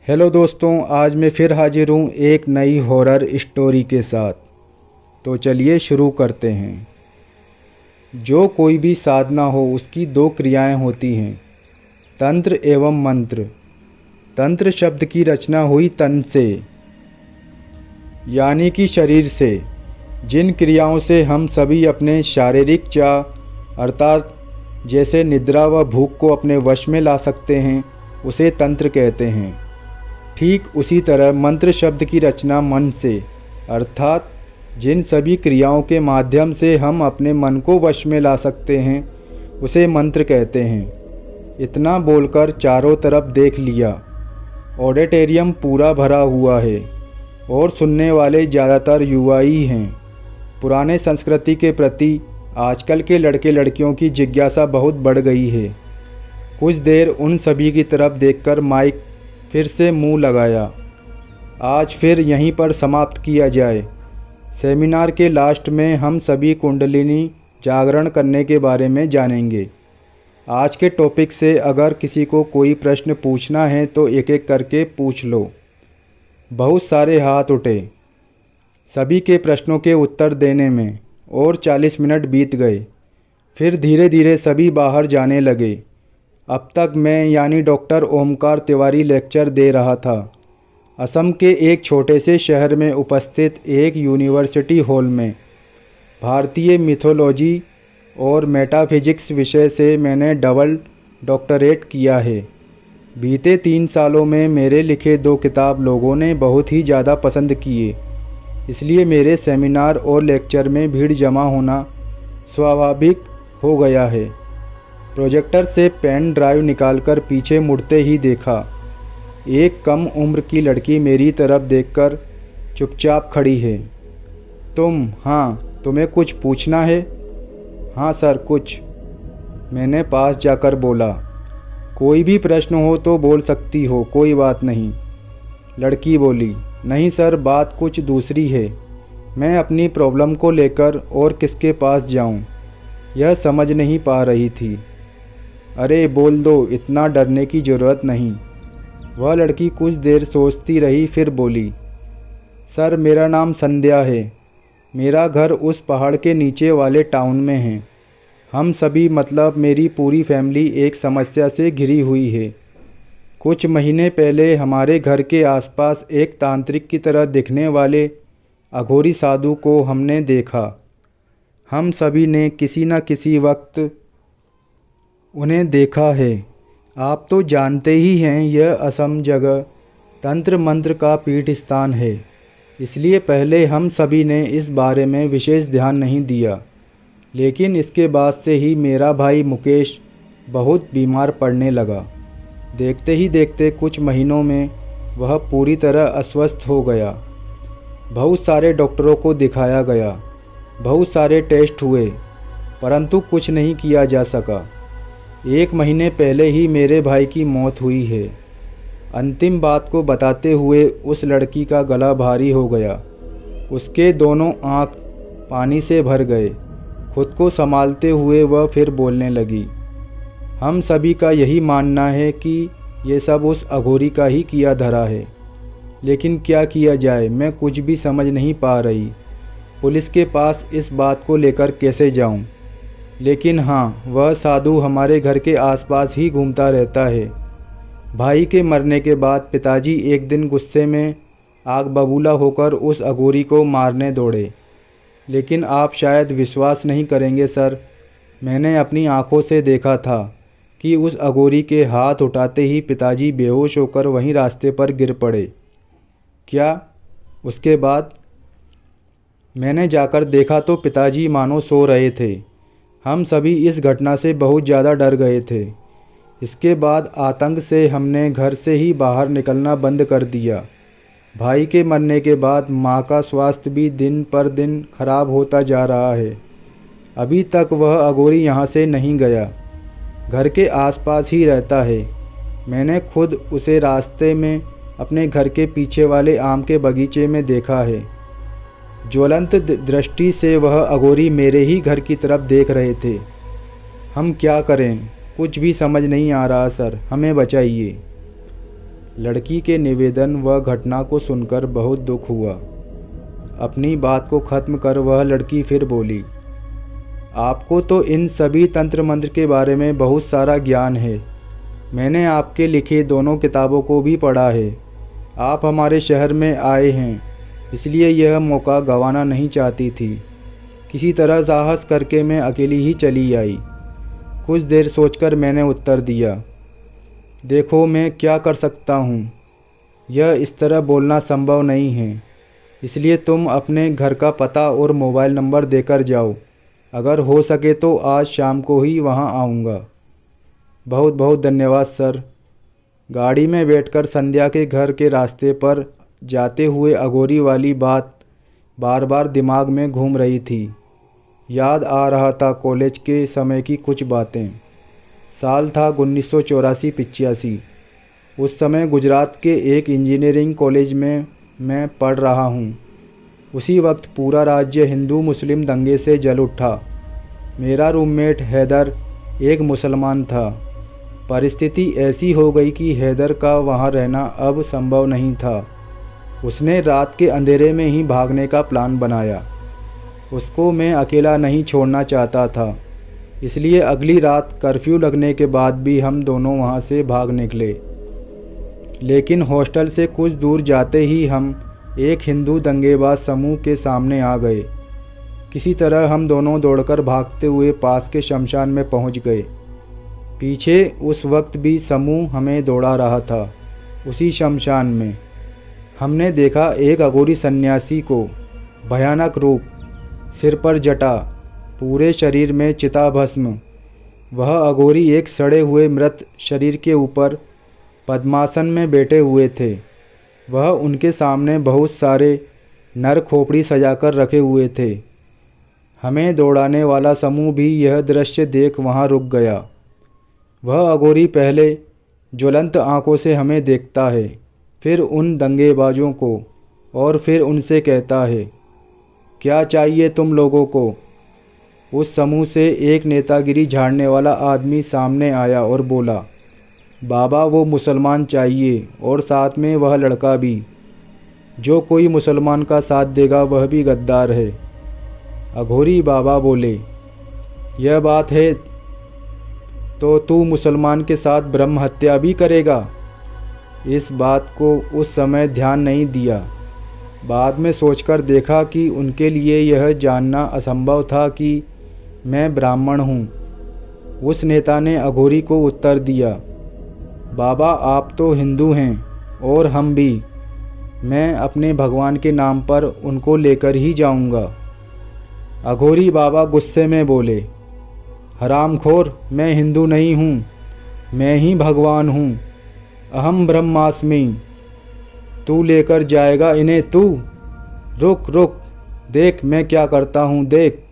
Hello दोस्तों, आज मैं फिर हाजिर हूँ एक नई हॉरर स्टोरी के साथ। तो चलिए शुरू करते हैं। जो कोई भी साधना हो उसकी दो क्रियाएं होती हैं, तंत्र एवं मंत्र। तंत्र शब्द की रचना हुई तन से, यानी कि शरीर से। जिन क्रियाओं से हम सभी अपने शारीरिक चाह अर्थात जैसे निद्रा व भूख को अपने वश में ला सकते हैं, उसे तंत्र कहते हैं। ठीक उसी तरह मंत्र शब्द की रचना मन से, अर्थात जिन सभी क्रियाओं के माध्यम से हम अपने मन को वश में ला सकते हैं, उसे मंत्र कहते हैं। इतना बोलकर चारों तरफ देख लिया। ऑडिटोरियम पूरा भरा हुआ है और सुनने वाले ज़्यादातर युवा ही हैं। पुराने संस्कृति के प्रति आजकल के लड़के लड़कियों की जिज्ञासा बहुत बढ़ गई है। कुछ देर उन सभी की तरफ देखकर माइक फिर से मुंह लगाया। आज फिर यहीं पर समाप्त किया जाए। सेमिनार के लास्ट में हम सभी कुंडलिनी जागरण करने के बारे में जानेंगे। आज के टॉपिक से अगर किसी को कोई प्रश्न पूछना है तो एक एक करके पूछ लो। बहुत सारे हाथ उठे। सभी के प्रश्नों के उत्तर देने में और 40 मिनट बीत गए। फिर धीरे धीरे सभी बाहर जाने लगे। अब तक मैं यानी डॉक्टर ओमकार तिवारी लेक्चर दे रहा था। असम के एक छोटे से शहर में उपस्थित एक यूनिवर्सिटी हॉल में भारतीय मिथोलॉजी और मेटाफिजिक्स विषय से मैंने डबल डॉक्टरेट किया है। बीते 3 सालों में मेरे लिखे 2 किताब लोगों ने बहुत ही ज़्यादा पसंद किए, इसलिए मेरे सेमिनार और लेक्चर में भीड़ जमा होना स्वाभाविक हो गया है। प्रोजेक्टर से पेन ड्राइव निकालकर पीछे मुड़ते ही देखा। एक कम उम्र की लड़की मेरी तरफ देखकर चुपचाप खड़ी है। तुम्हें कुछ पूछना है? हाँ सर, कुछ। मैंने पास जाकर बोला। कोई भी प्रश्न हो तो बोल सकती हो, कोई बात नहीं। लड़की बोली, नहीं सर, बात कुछ दूसरी है। मैं अपनी प्रॉब्लम को लेकर और किसके पास जाऊं, यह समझ नहीं पा रही थी। अरे बोल दो, इतना डरने की ज़रूरत नहीं। वह लड़की कुछ देर सोचती रही, फिर बोली, सर मेरा नाम संध्या है। मेरा घर उस पहाड़ के नीचे वाले टाउन में है। हम सभी मतलब मेरी पूरी फैमिली एक समस्या से घिरी हुई है। कुछ महीने पहले हमारे घर के आसपास एक तांत्रिक की तरह दिखने वाले अघोरी साधु को हमने देखा। हम सभी ने किसी न किसी वक्त उन्हें देखा है। आप तो जानते ही हैं, यह असम जगह तंत्र मंत्र का पीठ स्थान है, इसलिए पहले हम सभी ने इस बारे में विशेष ध्यान नहीं दिया। लेकिन इसके बाद से ही मेरा भाई मुकेश बहुत बीमार पड़ने लगा। देखते ही देखते कुछ महीनों में वह पूरी तरह अस्वस्थ हो गया। बहुत सारे डॉक्टरों को दिखाया गया, बहुत सारे टेस्ट हुए, परंतु कुछ नहीं किया जा सका। 1 महीने पहले ही मेरे भाई की मौत हुई है। अंतिम बात को बताते हुए उस लड़की का गला भारी हो गया। उसके दोनों आँख पानी से भर गए। खुद को संभालते हुए वह फिर बोलने लगी। हम सभी का यही मानना है कि ये सब उस अघोरी का ही किया धरा है, लेकिन क्या किया जाए, मैं कुछ भी समझ नहीं पा रही। पुलिस के पास इस बात को लेकर कैसे जाऊं? लेकिन हाँ, वह साधु हमारे घर के आसपास ही घूमता रहता है। भाई के मरने के बाद पिताजी एक दिन गुस्से में आग बबूला होकर उस अघोरी को मारने दौड़े। लेकिन आप शायद विश्वास नहीं करेंगे सर, मैंने अपनी आंखों से देखा था कि उस अघोरी के हाथ उठाते ही पिताजी बेहोश होकर वहीं रास्ते पर गिर पड़े। क्या? उसके बाद मैंने जाकर देखा तो पिताजी मानो सो रहे थे। हम सभी इस घटना से बहुत ज़्यादा डर गए थे। इसके बाद आतंक से हमने घर से ही बाहर निकलना बंद कर दिया। भाई के मरने के बाद माँ का स्वास्थ्य भी दिन पर दिन खराब होता जा रहा है। अभी तक वह अघोरी यहाँ से नहीं गया, घर के आसपास ही रहता है। मैंने खुद उसे रास्ते में अपने घर के पीछे वाले आम के बगीचे में देखा है। ज्वलंत दृष्टि से वह अघोरी मेरे ही घर की तरफ देख रहे थे। हम क्या करें, कुछ भी समझ नहीं आ रहा सर, हमें बचाइए। लड़की के निवेदन व घटना को सुनकर बहुत दुख हुआ। अपनी बात को ख़त्म कर वह लड़की फिर बोली, आपको तो इन सभी तंत्र मंत्र के बारे में बहुत सारा ज्ञान है। मैंने आपके लिखे दोनों किताबों को भी पढ़ा है। आप हमारे शहर में आए हैं, इसलिए यह मौका गंवाना नहीं चाहती थी। किसी तरह साहस करके मैं अकेली ही चली आई। कुछ देर सोचकर मैंने उत्तर दिया, देखो मैं क्या कर सकता हूँ। यह इस तरह बोलना संभव नहीं है, इसलिए तुम अपने घर का पता और मोबाइल नंबर देकर जाओ। अगर हो सके तो आज शाम को ही वहाँ आऊँगा। बहुत बहुत धन्यवाद सर। गाड़ी में बैठकर संध्या के घर के रास्ते पर जाते हुए अघोरी वाली बात बार बार दिमाग में घूम रही थी। याद आ रहा था कॉलेज के समय की कुछ बातें। साल था 1984-85। उस समय गुजरात के एक इंजीनियरिंग कॉलेज में मैं पढ़ रहा हूँ। उसी वक्त पूरा राज्य हिंदू मुस्लिम दंगे से जल उठा। मेरा रूममेट हैदर एक मुसलमान था। परिस्थिति ऐसी हो गई कि हैदर का वहाँ रहना अब संभव नहीं था। उसने रात के अंधेरे में ही भागने का प्लान बनाया। उसको मैं अकेला नहीं छोड़ना चाहता था, इसलिए अगली रात कर्फ्यू लगने के बाद भी हम दोनों वहाँ से भाग निकले। लेकिन हॉस्टल से कुछ दूर जाते ही हम एक हिंदू दंगेबाज समूह के सामने आ गए। किसी तरह हम दोनों दौड़कर भागते हुए पास के शमशान में पहुँच गए। पीछे उस वक्त भी समूह हमें दौड़ा रहा था। उसी शमशान में हमने देखा एक अघोरी सन्यासी को। भयानक रूप, सिर पर जटा, पूरे शरीर में चिताभस्म। वह अघोरी एक सड़े हुए मृत शरीर के ऊपर पद्मासन में बैठे हुए थे। वह उनके सामने बहुत सारे नर खोपड़ी सजाकर रखे हुए थे। हमें दौड़ाने वाला समूह भी यह दृश्य देख वहाँ रुक गया। वह अघोरी पहले ज्वलंत आंखों से हमें देखता है, फिर उन दंगेबाजों को, और फिर उनसे कहता है, क्या चाहिए तुम लोगों को। उस समूह से एक नेतागिरी झाड़ने वाला आदमी सामने आया और बोला, बाबा वो मुसलमान चाहिए और साथ में वह लड़का भी। जो कोई मुसलमान का साथ देगा वह भी गद्दार है। अघोरी बाबा बोले, यह बात है तो तू मुसलमान के साथ ब्रह्म हत्या भी करेगा। इस बात को उस समय ध्यान नहीं दिया। बाद में सोचकर देखा कि उनके लिए यह जानना असंभव था कि मैं ब्राह्मण हूँ। उस नेता ने अघोरी को उत्तर दिया, बाबा आप तो हिंदू हैं और हम भी। मैं अपने भगवान के नाम पर उनको लेकर ही जाऊंगा। अघोरी बाबा गुस्से में बोले, हरामखोर, मैं हिंदू नहीं हूँ, मैं ही भगवान हूँ। अहम ब्रह्मास्मि। तू लेकर जाएगा इन्हें तू। रुक रुक, देख मैं क्या करता हूँ, देख।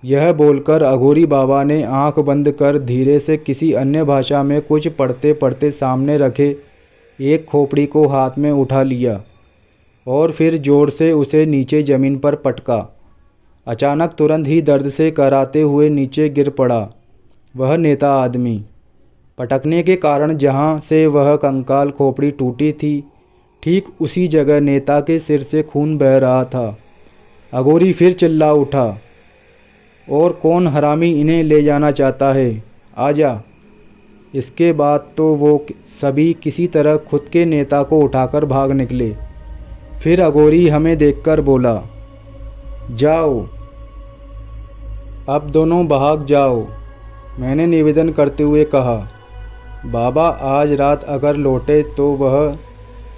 यह बोलकर अघोरी बाबा ने आंख बंद कर धीरे से किसी अन्य भाषा में कुछ पढ़ते पढ़ते सामने रखे एक खोपड़ी को हाथ में उठा लिया और फिर जोर से उसे नीचे ज़मीन पर पटका। अचानक तुरंत ही दर्द से कराते हुए नीचे गिर पड़ा वह नेता आदमी। पटकने के कारण जहाँ से वह कंकाल खोपड़ी टूटी थी, ठीक उसी जगह नेता के सिर से खून बह रहा था। अघोरी फिर चिल्ला उठा, और कौन हरामी इन्हें ले जाना चाहता है, आजा। इसके बाद तो वो सभी किसी तरह खुद के नेता को उठाकर भाग निकले। फिर अघोरी हमें देखकर बोला, जाओ अब दोनों भाग जाओ। मैंने निवेदन करते हुए कहा, बाबा आज रात अगर लौटे तो वह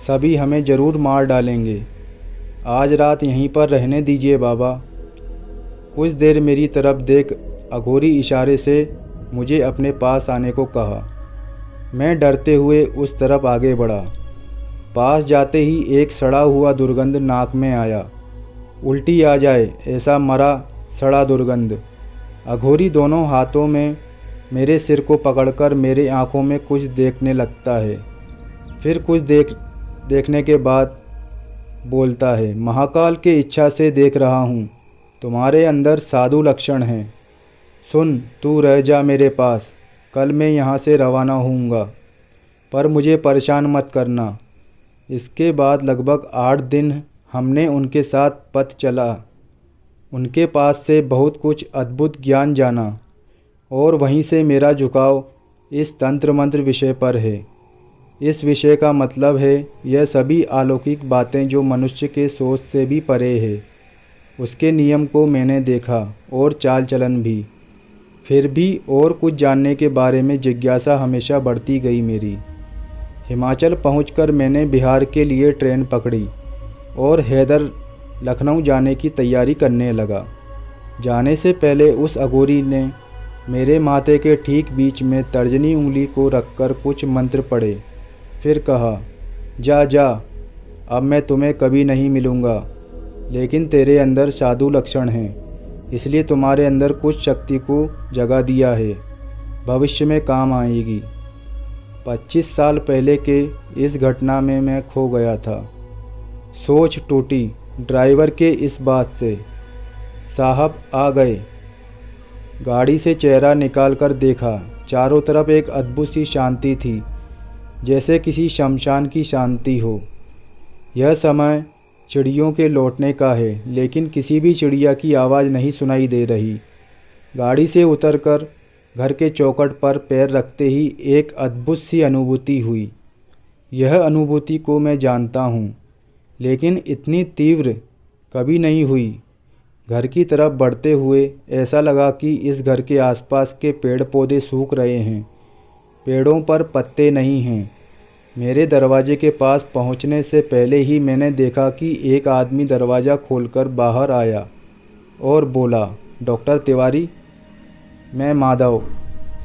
सभी हमें ज़रूर मार डालेंगे। आज रात यहीं पर रहने दीजिए बाबा। कुछ देर मेरी तरफ देख अघोरी इशारे से मुझे अपने पास आने को कहा। मैं डरते हुए उस तरफ आगे बढ़ा। पास जाते ही एक सड़ा हुआ दुर्गंध नाक में आया। उल्टी आ जाए ऐसा मरा सड़ा दुर्गंध। अघोरी दोनों हाथों में मेरे सिर को पकड़कर मेरे आंखों में कुछ देखने लगता है। फिर कुछ देखने के बाद बोलता है, महाकाल की इच्छा से देख रहा हूँ, तुम्हारे अंदर साधु लक्षण हैं। सुन, तू रह जा मेरे पास, कल मैं यहाँ से रवाना होऊंगा। पर मुझे परेशान मत करना। इसके बाद लगभग 8 दिन हमने उनके साथ पथ चला, उनके पास से बहुत कुछ अद्भुत ज्ञान जाना और वहीं से मेरा झुकाव इस तंत्र मंत्र विषय पर है। इस विषय का मतलब है यह सभी अलौकिक बातें जो मनुष्य के सोच से भी परे है। उसके नियम को मैंने देखा और चाल चलन भी। फिर भी और कुछ जानने के बारे में जिज्ञासा हमेशा बढ़ती गई मेरी। हिमाचल पहुंचकर मैंने बिहार के लिए ट्रेन पकड़ी और हैदर लखनऊ जाने की तैयारी करने लगा। जाने से पहले उस अघोरी ने मेरे माथे के ठीक बीच में तर्जनी उंगली को रखकर कुछ मंत्र पढ़े। फिर कहा, जा जा, अब मैं तुम्हें कभी नहीं मिलूँगा, लेकिन तेरे अंदर साधु लक्षण हैं, इसलिए तुम्हारे अंदर कुछ शक्ति को जगा दिया है, भविष्य में काम आएगी। 25 साल पहले के इस घटना में मैं खो गया था। सोच टूटी ड्राइवर के इस बात से। साहब आ गए। गाड़ी से चेहरा निकाल कर देखा। चारों तरफ एक अद्भुत सी शांति थी, जैसे किसी शमशान की शांति हो। यह समय चिड़ियों के लौटने का है, लेकिन किसी भी चिड़िया की आवाज़ नहीं सुनाई दे रही। गाड़ी से उतरकर घर के चौखट पर पैर रखते ही एक अद्भुत सी अनुभूति हुई। यह अनुभूति को मैं जानता हूँ, लेकिन इतनी तीव्र कभी नहीं हुई। घर की तरफ बढ़ते हुए ऐसा लगा कि इस घर के आसपास के पेड़ पौधे सूख रहे हैं, पेड़ों पर पत्ते नहीं हैं। मेरे दरवाजे के पास पहुंचने से पहले ही मैंने देखा कि एक आदमी दरवाज़ा खोलकर बाहर आया और बोला, डॉक्टर तिवारी, मैं माधव,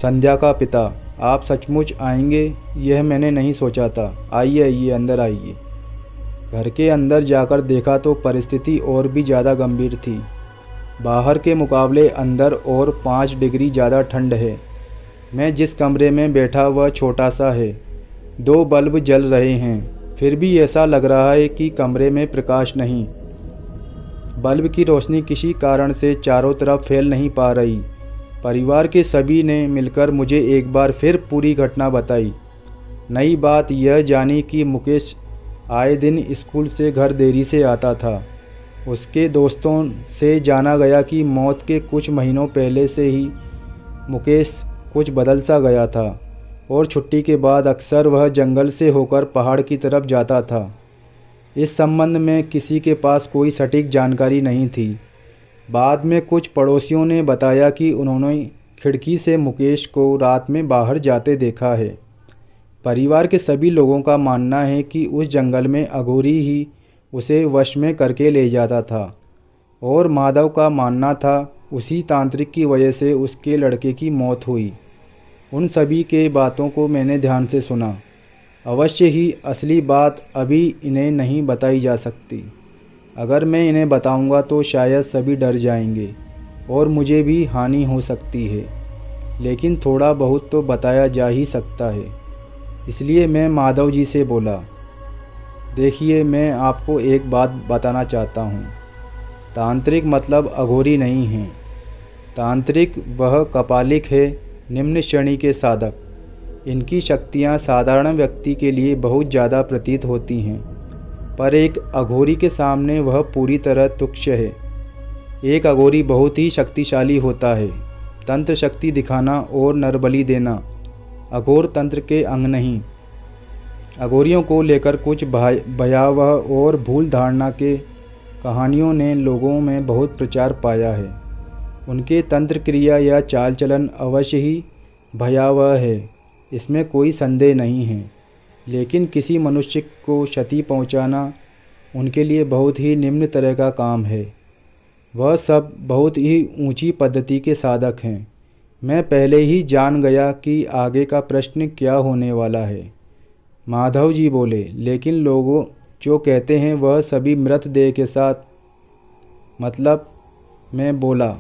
संध्या का पिता। आप सचमुच आएंगे? यह मैंने नहीं सोचा था। आइए आइए, अंदर आइए। घर के अंदर जाकर देखा तो परिस्थिति और भी ज़्यादा गंभीर थी। बाहर के मुकाबले अंदर और 5 डिग्री ज़्यादा ठंड है। मैं जिस कमरे में बैठा वह छोटा सा है। 2 बल्ब जल रहे हैं, फिर भी ऐसा लग रहा है कि कमरे में प्रकाश नहीं। बल्ब की रोशनी किसी कारण से चारों तरफ फैल नहीं पा रही। परिवार के सभी ने मिलकर मुझे एक बार फिर पूरी घटना बताई। नई बात यह जानी कि मुकेश आए दिन स्कूल से घर देरी से आता था। उसके दोस्तों से जाना गया कि मौत के कुछ महीनों पहले से ही मुकेश कुछ बदल सा गया था और छुट्टी के बाद अक्सर वह जंगल से होकर पहाड़ की तरफ जाता था। इस संबंध में किसी के पास कोई सटीक जानकारी नहीं थी। बाद में कुछ पड़ोसियों ने बताया कि उन्होंने खिड़की से मुकेश को रात में बाहर जाते देखा है। परिवार के सभी लोगों का मानना है कि उस जंगल में अघोरी ही उसे वश में करके ले जाता था और माधव का मानना था उसी तांत्रिक की वजह से उसके लड़के की मौत हुई। उन सभी के बातों को मैंने ध्यान से सुना। अवश्य ही असली बात अभी इन्हें नहीं बताई जा सकती। अगर मैं इन्हें बताऊंगा तो शायद सभी डर जाएंगे और मुझे भी हानि हो सकती है, लेकिन थोड़ा बहुत तो बताया जा ही सकता है। इसलिए मैं माधव जी से बोला, देखिए, मैं आपको एक बात बताना चाहता हूँ। तांत्रिक मतलब अघोरी नहीं है। तांत्रिक वह कपालिक है, निम्न श्रेणी के साधक। इनकी शक्तियाँ साधारण व्यक्ति के लिए बहुत ज़्यादा प्रतीत होती हैं, पर एक अघोरी के सामने वह पूरी तरह तुच्छ है। एक अघोरी बहुत ही शक्तिशाली होता है। तंत्र शक्ति दिखाना और नरबली देना अघोर तंत्र के अंग नहीं। अघोरियों को लेकर कुछ भयावह और भूल धारणा के कहानियों ने लोगों में बहुत प्रचार पाया है। उनके तंत्र क्रिया या चाल चलन अवश्य ही भयावह है, इसमें कोई संदेह नहीं है, लेकिन किसी मनुष्य को क्षति पहुंचाना उनके लिए बहुत ही निम्न तरह का काम है। वह सब बहुत ही ऊंची पद्धति के साधक हैं। मैं पहले ही जान गया कि आगे का प्रश्न क्या होने वाला है। माधव जी बोले, लेकिन लोगों जो कहते हैं वह सभी मृत देह के साथ, मतलब? मैं बोला,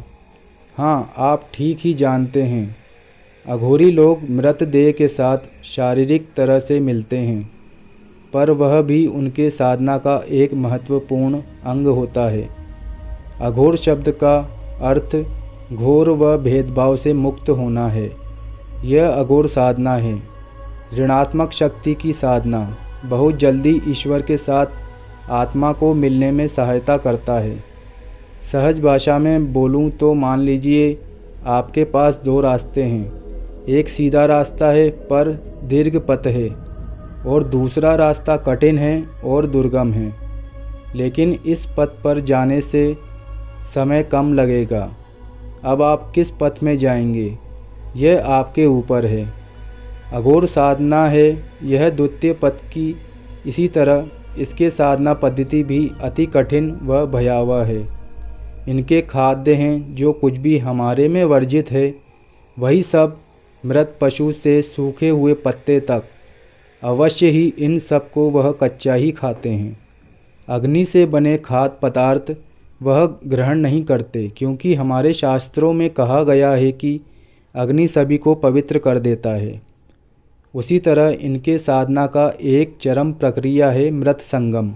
हाँ, आप ठीक ही जानते हैं। अघोरी लोग मृत देह के साथ शारीरिक तरह से मिलते हैं, पर वह भी उनके साधना का एक महत्वपूर्ण अंग होता है। अघोर शब्द का अर्थ घोर व भेदभाव से मुक्त होना है। यह अघोर साधना है। ऋणात्मक शक्ति की साधना बहुत जल्दी ईश्वर के साथ आत्मा को मिलने में सहायता करता है। सहज भाषा में बोलूं तो मान लीजिए आपके पास दो रास्ते हैं। एक सीधा रास्ता है पर दीर्घ पथ है और दूसरा रास्ता कठिन है और दुर्गम है, लेकिन इस पथ पर जाने से समय कम लगेगा। अब आप किस पथ में जाएंगे यह आपके ऊपर है। अघोर साधना है यह द्वितीय पथ की। इसी तरह इसके साधना पद्धति भी अति कठिन व भयावह है। इनके खाद्य हैं जो कुछ भी हमारे में वर्जित है, वही सब मृत पशु से सूखे हुए पत्ते तक, अवश्य ही इन सब को वह कच्चा ही खाते हैं। अग्नि से बने खाद्य पदार्थ वह ग्रहण नहीं करते, क्योंकि हमारे शास्त्रों में कहा गया है कि अग्नि सभी को पवित्र कर देता है। उसी तरह इनके साधना का एक चरम प्रक्रिया है मृत संगम,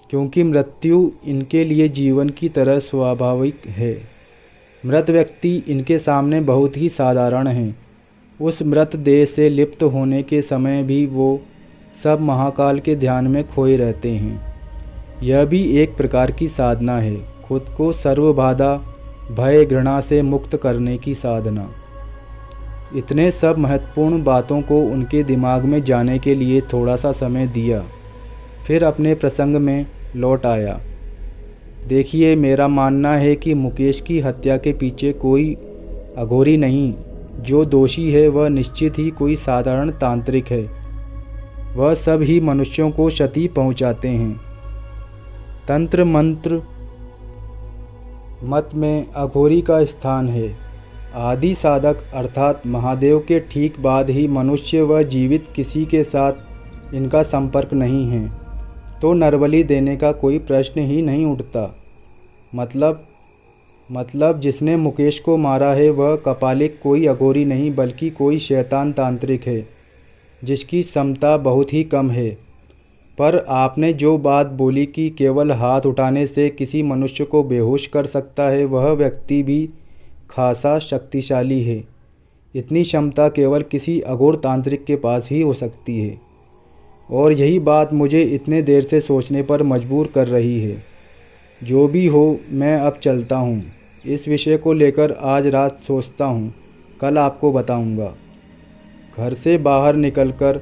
क्योंकि मृत्यु इनके लिए जीवन की तरह स्वाभाविक है। मृत व्यक्ति इनके सामने बहुत ही साधारण हैं। उस मृत देह से लिप्त होने के समय भी वो सब महाकाल के ध्यान में खोए रहते हैं। यह भी एक प्रकार की साधना है, खुद को सर्वबाधा भय घृणा से मुक्त करने की साधना। इतने सब महत्वपूर्ण बातों को उनके दिमाग में जाने के लिए थोड़ा सा समय दिया, फिर अपने प्रसंग में लौट आया। देखिए, मेरा मानना है कि मुकेश की हत्या के पीछे कोई अघोरी नहीं। जो दोषी है वह निश्चित ही कोई साधारण तांत्रिक है। वह सब ही मनुष्यों को क्षति पहुंचाते हैं। तंत्र मंत्र मत में अघोरी का स्थान है। आदि साधक अर्थात महादेव के ठीक बाद ही मनुष्य व जीवित किसी के साथ इनका संपर्क नहीं है, तो नरबलि देने का कोई प्रश्न ही नहीं उठता। मतलब जिसने मुकेश को मारा है वह कपालिक कोई अघोरी नहीं, बल्कि कोई शैतान तांत्रिक है, जिसकी क्षमता बहुत ही कम है। पर आपने जो बात बोली कि केवल हाथ उठाने से किसी मनुष्य को बेहोश कर सकता है, वह व्यक्ति भी खासा शक्तिशाली है। इतनी क्षमता केवल किसी अघोर तांत्रिक के पास ही हो सकती है, और यही बात मुझे इतने देर से सोचने पर मजबूर कर रही है। जो भी हो, मैं अब चलता हूँ। इस विषय को लेकर आज रात सोचता हूँ, कल आपको बताऊँगा। घर से बाहर निकलकर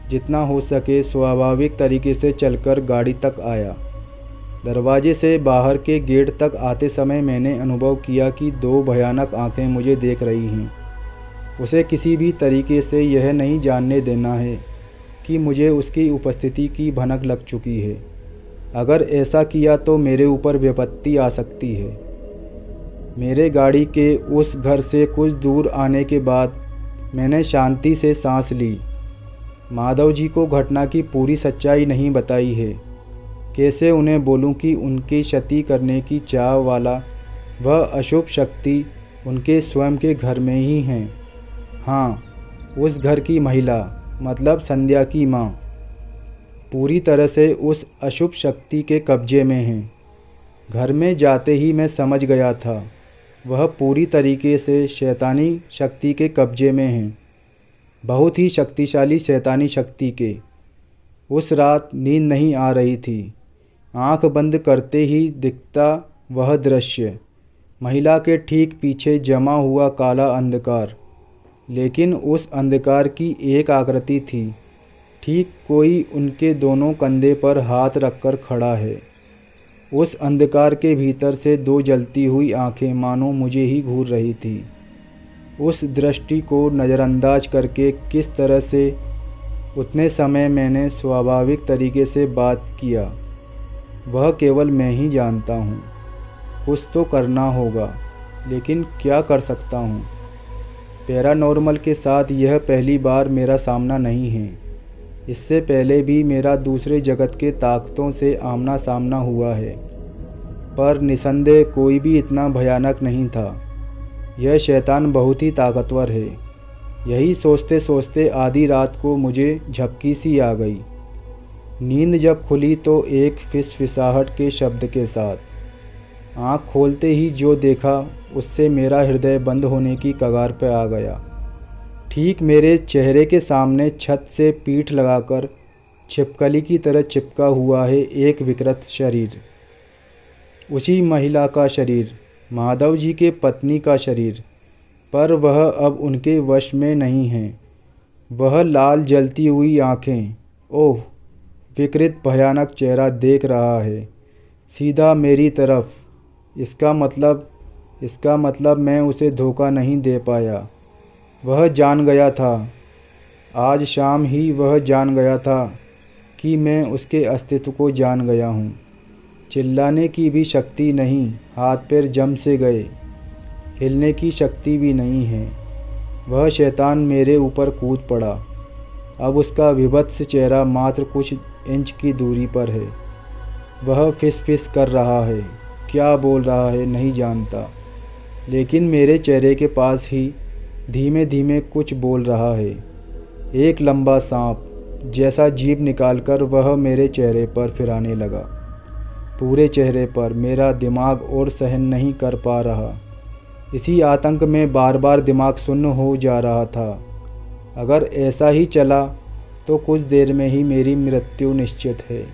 जितना हो सके स्वाभाविक तरीके से चलकर गाड़ी तक आया। दरवाजे से बाहर के गेट तक आते समय मैंने अनुभव किया कि दो भयानक आंखें मुझे देख रही हैं। उसे किसी भी तरीके से यह नहीं जानने देना है कि मुझे उसकी उपस्थिति की भनक लग चुकी है। अगर ऐसा किया तो मेरे ऊपर विपत्ति आ सकती है। मेरे गाड़ी के उस घर से कुछ दूर आने के बाद मैंने शांति से सांस ली। माधव जी को घटना की पूरी सच्चाई नहीं बताई है। कैसे उन्हें बोलूं कि उनकी क्षति करने की चाह वाला वह अशुभ शक्ति उनके स्वयं के घर में ही है। हाँ, उस घर की महिला मतलब संध्या की माँ पूरी तरह से उस अशुभ शक्ति के कब्जे में है। घर में जाते ही मैं समझ गया था, वह पूरी तरीके से शैतानी शक्ति के कब्जे में है, बहुत ही शक्तिशाली शैतानी शक्ति के। उस रात नींद नहीं आ रही थी। आंख बंद करते ही दिखता वह दृश्य, महिला के ठीक पीछे जमा हुआ काला अंधकार। लेकिन उस अंधकार की एक आकृति थी, ठीक कोई उनके दोनों कंधे पर हाथ रखकर खड़ा है। उस अंधकार के भीतर से दो जलती हुई आंखें मानो मुझे ही घूर रही थी। उस दृष्टि को नज़रअंदाज करके किस तरह से उतने समय मैंने स्वाभाविक तरीके से बात किया, वह केवल मैं ही जानता हूँ। कुछ तो करना होगा, लेकिन क्या कर सकता हूँ? पैरानॉर्मल के साथ यह पहली बार मेरा सामना नहीं है। इससे पहले भी मेरा दूसरे जगत के ताकतों से आमना सामना हुआ है, पर निसंदेह कोई भी इतना भयानक नहीं था। यह शैतान बहुत ही ताकतवर है। यही सोचते सोचते आधी रात को मुझे झपकी सी आ गई। नींद जब खुली तो एक फिसफिसाहट के शब्द के साथ। आँख खोलते ही जो देखा उससे मेरा हृदय बंद होने की कगार पर आ गया। ठीक मेरे चेहरे के सामने छत से पीठ लगाकर छिपकली की तरह चिपका हुआ है एक विकृत शरीर। उसी महिला का शरीर, माधव जी के पत्नी का शरीर, पर वह अब उनके वश में नहीं है। वह लाल जलती हुई आँखें, ओह, विकृत भयानक चेहरा देख रहा है सीधा मेरी तरफ। इसका मतलब मैं उसे धोखा नहीं दे पाया। वह जान गया था, आज शाम ही वह जान गया था कि मैं उसके अस्तित्व को जान गया हूँ। चिल्लाने की भी शक्ति नहीं, हाथ पैर जम से गए, हिलने की शक्ति भी नहीं है। वह शैतान मेरे ऊपर कूद पड़ा। अब उसका विभत्स चेहरा मात्र कुछ इंच की दूरी पर है। वह फिस कर रहा है, क्या बोल रहा है नहीं जानता, लेकिन मेरे चेहरे के पास ही धीमे धीमे कुछ बोल रहा है। एक लंबा सांप जैसा जीभ निकालकर वह मेरे चेहरे पर फिराने लगा, पूरे चेहरे पर। मेरा दिमाग और सहन नहीं कर पा रहा। इसी आतंक में बार बार दिमाग सुन्न हो जा रहा था। अगर ऐसा ही चला तो कुछ देर में ही मेरी मृत्यु निश्चित है।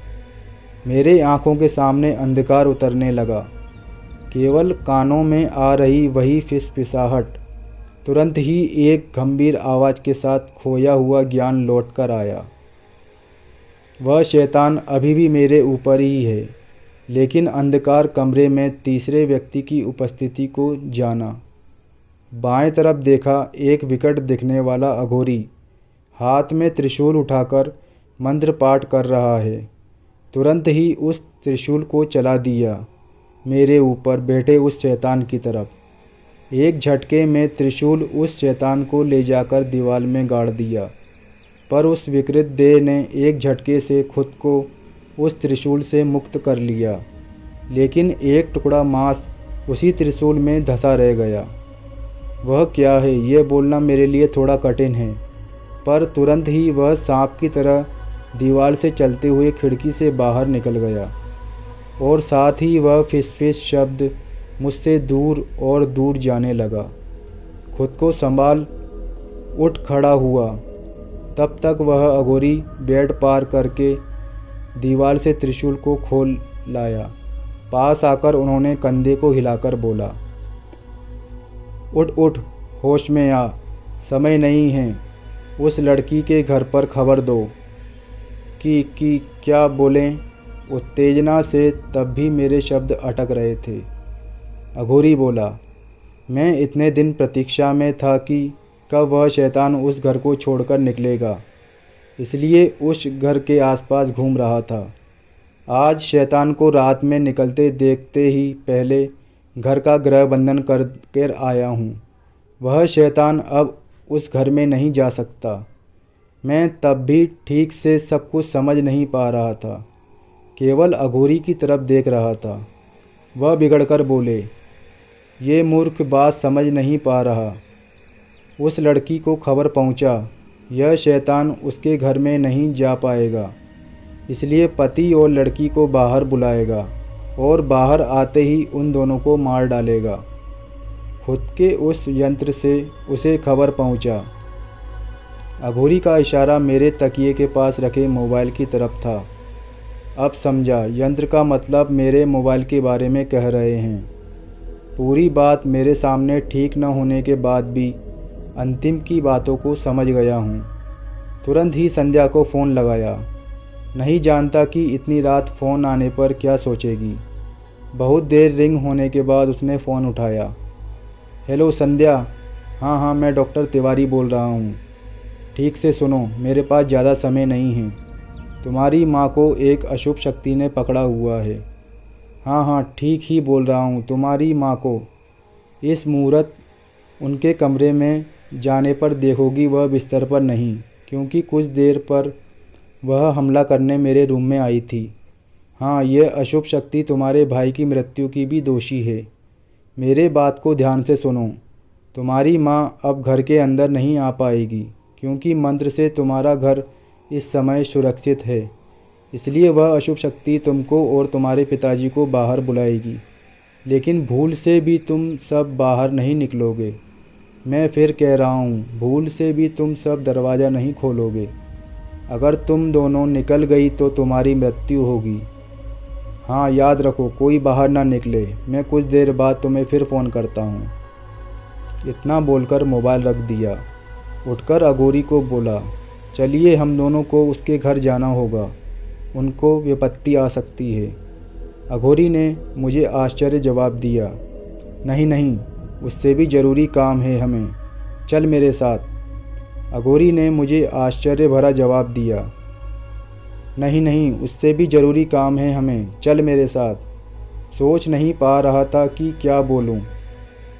मेरे आँखों के सामने अंधकार उतरने लगा, केवल कानों में आ रही वही फिसफिसाहट। तुरंत ही एक गंभीर आवाज़ के साथ खोया हुआ ज्ञान लौट कर आया। वह शैतान अभी भी मेरे ऊपर ही है, लेकिन अंधकार कमरे में तीसरे व्यक्ति की उपस्थिति को जाना। बाएं तरफ देखा, एक विकट दिखने वाला अघोरी हाथ में त्रिशूल उठाकर मंत्र पाठ कर रहा है। तुरंत ही उस त्रिशूल को चला दिया मेरे ऊपर बैठे उस शैतान की तरफ। एक झटके में त्रिशूल उस शैतान को ले जाकर दीवार में गाड़ दिया, पर उस विकृत देह ने एक झटके से खुद को उस त्रिशूल से मुक्त कर लिया, लेकिन एक टुकड़ा मांस उसी त्रिशूल में धंसा रह गया। वह क्या है यह बोलना मेरे लिए थोड़ा कठिन है, पर तुरंत ही वह सांप की तरह दीवार से चलते हुए खिड़की से बाहर निकल गया, और साथ ही वह फिसफिस शब्द मुझसे दूर और दूर जाने लगा। खुद को संभाल उठ खड़ा हुआ, तब तक वह अघोरी बेड पार करके दीवार से त्रिशूल को खोल लाया। पास आकर उन्होंने कंधे को हिलाकर बोला, उठ उठ, होश में आ, समय नहीं है। उस लड़की के घर पर खबर दो। कि क्या बोलें? उत्तेजना से तब भी मेरे शब्द अटक रहे थे। अघोरी बोला, मैं इतने दिन प्रतीक्षा में था कि कब वह शैतान उस घर को छोड़कर निकलेगा, इसलिए उस घर के आसपास घूम रहा था। आज शैतान को रात में निकलते देखते ही पहले घर का गृह बंधन कर आया हूँ। वह शैतान अब उस घर में नहीं जा सकता। मैं तब भी ठीक से सब कुछ समझ नहीं पा रहा था, केवल अघोरी की तरफ देख रहा था। वह बिगड़कर बोले, ये मूर्ख बात समझ नहीं पा रहा। उस लड़की को खबर पहुंचा, यह शैतान उसके घर में नहीं जा पाएगा, इसलिए पति और लड़की को बाहर बुलाएगा और बाहर आते ही उन दोनों को मार डालेगा। खुद के उस यंत्र से उसे खबर पहुंचा। अघोरी का इशारा मेरे तकिए के पास रखे मोबाइल की तरफ था। अब समझा, यंत्र का मतलब मेरे मोबाइल के बारे में कह रहे हैं। पूरी बात मेरे सामने ठीक न होने के बाद भी अंतिम की बातों को समझ गया हूँ। तुरंत ही संध्या को फ़ोन लगाया। नहीं जानता कि इतनी रात फ़ोन आने पर क्या सोचेगी। बहुत देर रिंग होने के बाद उसने फ़ोन उठाया। हेलो संध्या। हाँ, मैं डॉक्टर तिवारी बोल रहा हूँ। ठीक से सुनो, मेरे पास ज़्यादा समय नहीं है। तुम्हारी माँ को एक अशुभ शक्ति ने पकड़ा हुआ है। हाँ, ठीक ही बोल रहा हूँ। तुम्हारी माँ को इस मुहूर्त उनके कमरे में जाने पर देखोगी वह बिस्तर पर नहीं, क्योंकि कुछ देर पर वह हमला करने मेरे रूम में आई थी। हाँ, यह अशुभ शक्ति तुम्हारे भाई की मृत्यु की भी दोषी है। मेरे बात को ध्यान से सुनो। तुम्हारी माँ अब घर के अंदर नहीं आ पाएगी, क्योंकि मंत्र से तुम्हारा घर इस समय सुरक्षित है, इसलिए वह अशुभ शक्ति तुमको और तुम्हारे पिताजी को बाहर बुलाएगी। लेकिन भूल से भी तुम सब बाहर नहीं निकलोगे। मैं फिर कह रहा हूँ, भूल से भी तुम सब दरवाज़ा नहीं खोलोगे। अगर तुम दोनों निकल गई तो तुम्हारी मृत्यु होगी। हाँ, याद रखो, कोई बाहर ना निकले। मैं कुछ देर बाद तुम्हें फिर फ़ोन करता हूँ। इतना बोलकर मोबाइल रख दिया। उठकर अघोरी को बोला, चलिए हम दोनों को उसके घर जाना होगा, उनको विपत्ति आ सकती है। अघोरी ने मुझे आश्चर्य जवाब दिया, नहीं नहीं, उससे भी ज़रूरी काम है हमें, चल मेरे साथ। अघोरी ने मुझे आश्चर्य भरा जवाब दिया, नहीं नहीं, उससे भी ज़रूरी काम है हमें, चल मेरे साथ। सोच नहीं पा रहा था कि क्या बोलूं,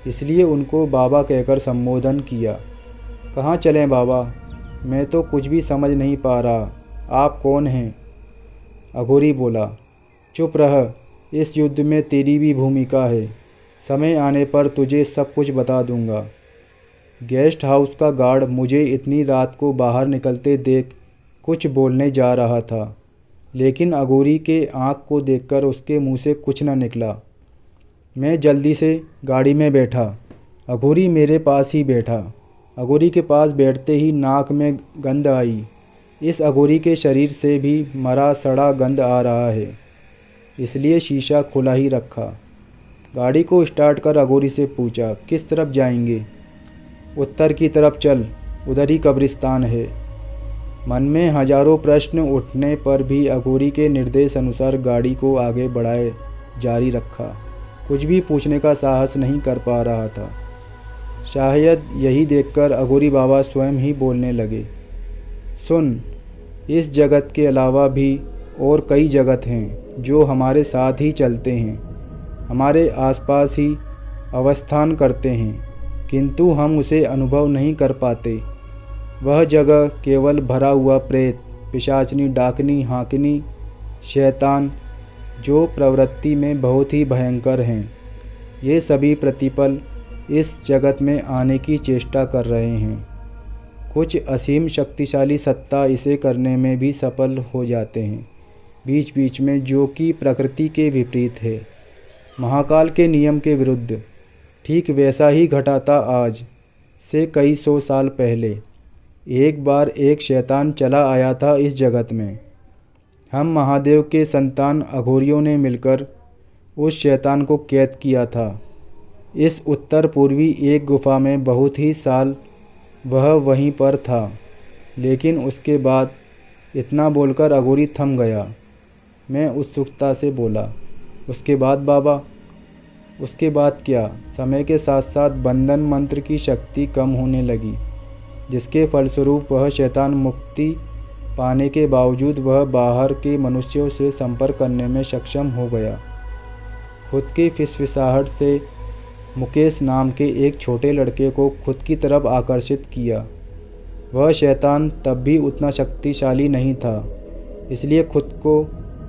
इसलिए उनको बाबा कहकर संबोधन किया। कहाँ चलें बाबा, मैं तो कुछ भी समझ नहीं पा रहा, आप कौन हैं? अघोरी बोला, चुप रह, इस युद्ध में तेरी भी भूमिका है, समय आने पर तुझे सब कुछ बता दूंगा। गेस्ट हाउस का गार्ड मुझे इतनी रात को बाहर निकलते देख कुछ बोलने जा रहा था, लेकिन अघोरी के आँख को देखकर उसके मुंह से कुछ न निकला। मैं जल्दी से गाड़ी में बैठा। अघोरी मेरे पास ही बैठा। अघोरी के पास बैठते ही नाक में गंध आई। इस अघोरी के शरीर से भी मरा सड़ा गंध आ रहा है, इसलिए शीशा खुला ही रखा। गाड़ी को स्टार्ट कर अघोरी से पूछा, किस तरफ जाएंगे? उत्तर की तरफ चल, उधर ही कब्रिस्तान है। मन में हजारों प्रश्न उठने पर भी अघोरी के निर्देश अनुसार गाड़ी को आगे बढ़ाए जारी रखा। कुछ भी पूछने का साहस नहीं कर पा रहा था। शायद यही देखकर अघोरी बाबा स्वयं ही बोलने लगे, सुन, इस जगत के अलावा भी और कई जगत हैं जो हमारे साथ ही चलते हैं, हमारे आसपास ही अवस्थान करते हैं, किंतु हम उसे अनुभव नहीं कर पाते। वह जगह केवल भरा हुआ प्रेत, पिशाचनी, डाकनी, हाँकनी, शैतान, जो प्रवृत्ति में बहुत ही भयंकर हैं, ये सभी प्रतिपल इस जगत में आने की चेष्टा कर रहे हैं। कुछ असीम शक्तिशाली सत्ता इसे करने में भी सफल हो जाते हैं बीच बीच में, जो कि प्रकृति के विपरीत है, महाकाल के नियम के विरुद्ध। ठीक वैसा ही घटा था आज से कई सौ साल पहले। एक बार एक शैतान चला आया था इस जगत में। हम महादेव के संतान अघोरियों ने मिलकर उस शैतान को कैद किया था। इस उत्तर पूर्वी एक गुफा में बहुत ही साल वह वहीं पर था, लेकिन उसके बाद इतना बोलकर अघोरी थम गया। मैं उत्सुकता से बोला, उसके बाद बाबा? उसके बाद क्या? समय के साथ साथ बंधन मंत्र की शक्ति कम होने लगी, जिसके फलस्वरूप वह शैतान मुक्ति पाने के बावजूद वह बाहर के मनुष्यों से संपर्क करने में सक्षम हो गया। खुद की फिसफिसाहट से मुकेश नाम के एक छोटे लड़के को खुद की तरफ आकर्षित किया। वह शैतान तब भी उतना शक्तिशाली नहीं था, इसलिए खुद को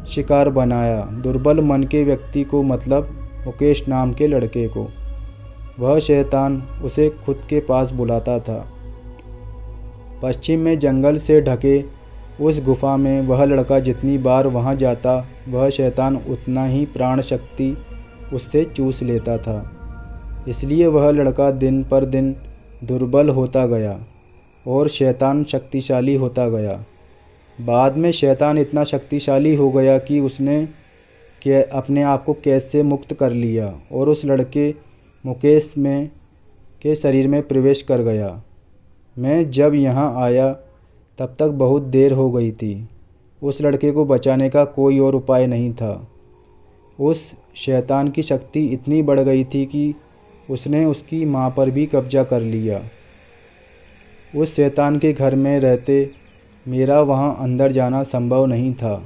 शिकार बनाया दुर्बल मन के व्यक्ति को, मतलब मुकेश नाम के लड़के को। वह शैतान उसे खुद के पास बुलाता था। पश्चिम में जंगल से ढके उस गुफा में वह लड़का जितनी बार वहां जाता, वह शैतान उतना ही प्राण शक्ति उससे चूस लेता था। इसलिए वह लड़का दिन पर दिन दुर्बल होता गया और शैतान शक्तिशाली होता गया। बाद में शैतान इतना शक्तिशाली हो गया कि उसने अपने आप को कैद से मुक्त कर लिया और उस लड़के मुकेश के शरीर में प्रवेश कर गया। मैं जब यहाँ आया तब तक बहुत देर हो गई थी। उस लड़के को बचाने का कोई और उपाय नहीं था। उस शैतान की शक्ति इतनी बढ़ गई थी कि उसने उसकी माँ पर भी कब्जा कर लिया। उस शैतान के घर में रहते मेरा वहाँ अंदर जाना संभव नहीं था।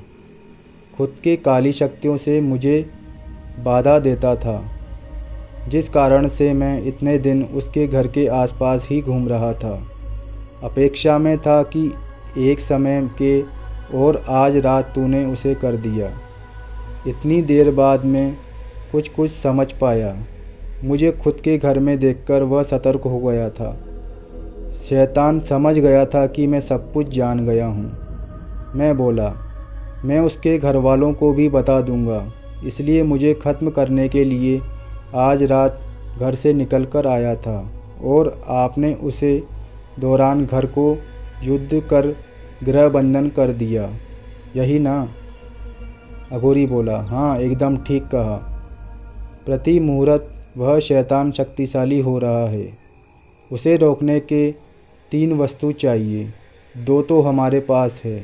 खुद के काली शक्तियों से मुझे बाधा देता था, जिस कारण से मैं इतने दिन उसके घर के आसपास ही घूम रहा था। अपेक्षा में था कि एक समय के, और आज रात तूने उसे कर दिया। इतनी देर बाद में कुछ समझ पाया। मुझे खुद के घर में देखकर वह सतर्क हो गया था। शैतान समझ गया था कि मैं सब कुछ जान गया हूँ। मैं बोला, मैं उसके घर वालों को भी बता दूँगा, इसलिए मुझे ख़त्म करने के लिए आज रात घर से निकल कर आया था और आपने उसे दौरान घर को युद्ध कर गृह बंधन कर दिया, यही ना? अघोरी बोला, हाँ एकदम ठीक कहा। प्रति मुहूर्त वह शैतान शक्तिशाली हो रहा है। उसे रोकने के 3 वस्तु चाहिए, 2 तो हमारे पास है।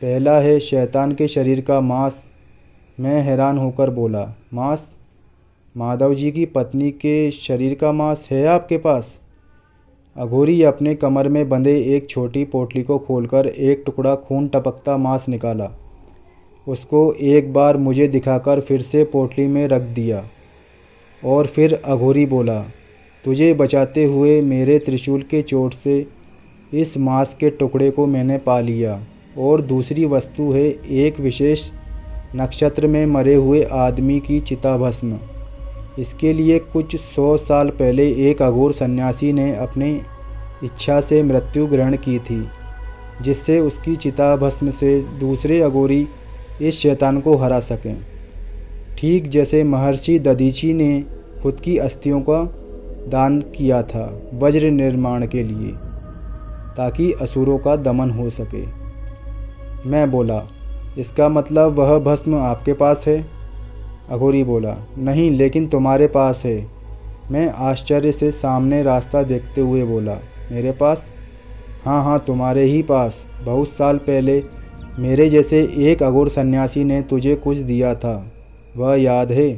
पहला है शैतान के शरीर का मांस। मैं हैरान होकर बोला, मांस? माधव जी की पत्नी के शरीर का मांस है आपके पास? अघोरी अपने कमर में बंधे एक छोटी पोटली को खोलकर एक टुकड़ा खून टपकता मांस निकाला। उसको एक बार मुझे दिखाकर फिर से पोटली में रख दिया और फिर अघोरी बोला, तुझे बचाते हुए मेरे त्रिशूल के चोट से इस मांस के टुकड़े को मैंने पा लिया। और दूसरी वस्तु है एक विशेष नक्षत्र में मरे हुए आदमी की चिताभस्म। इसके लिए कुछ 100 साल पहले एक अघोर सन्यासी ने अपनी इच्छा से मृत्यु ग्रहण की थी, जिससे उसकी चिताभस्म से दूसरे अघोरी इस शैतान को हरा सकें। ठीक जैसे महर्षि दधीची ने खुद की अस्थियों का दान किया था वज्र निर्माण के लिए, ताकि असुरों का दमन हो सके। मैं बोला, इसका मतलब वह भस्म आपके पास है? अघोरी बोला, नहीं, लेकिन तुम्हारे पास है। मैं आश्चर्य से सामने रास्ता देखते हुए बोला, मेरे पास? हाँ हाँ, तुम्हारे ही पास। बहुत साल पहले मेरे जैसे एक अघोर सन्यासी ने तुझे कुछ दिया था, वह याद है?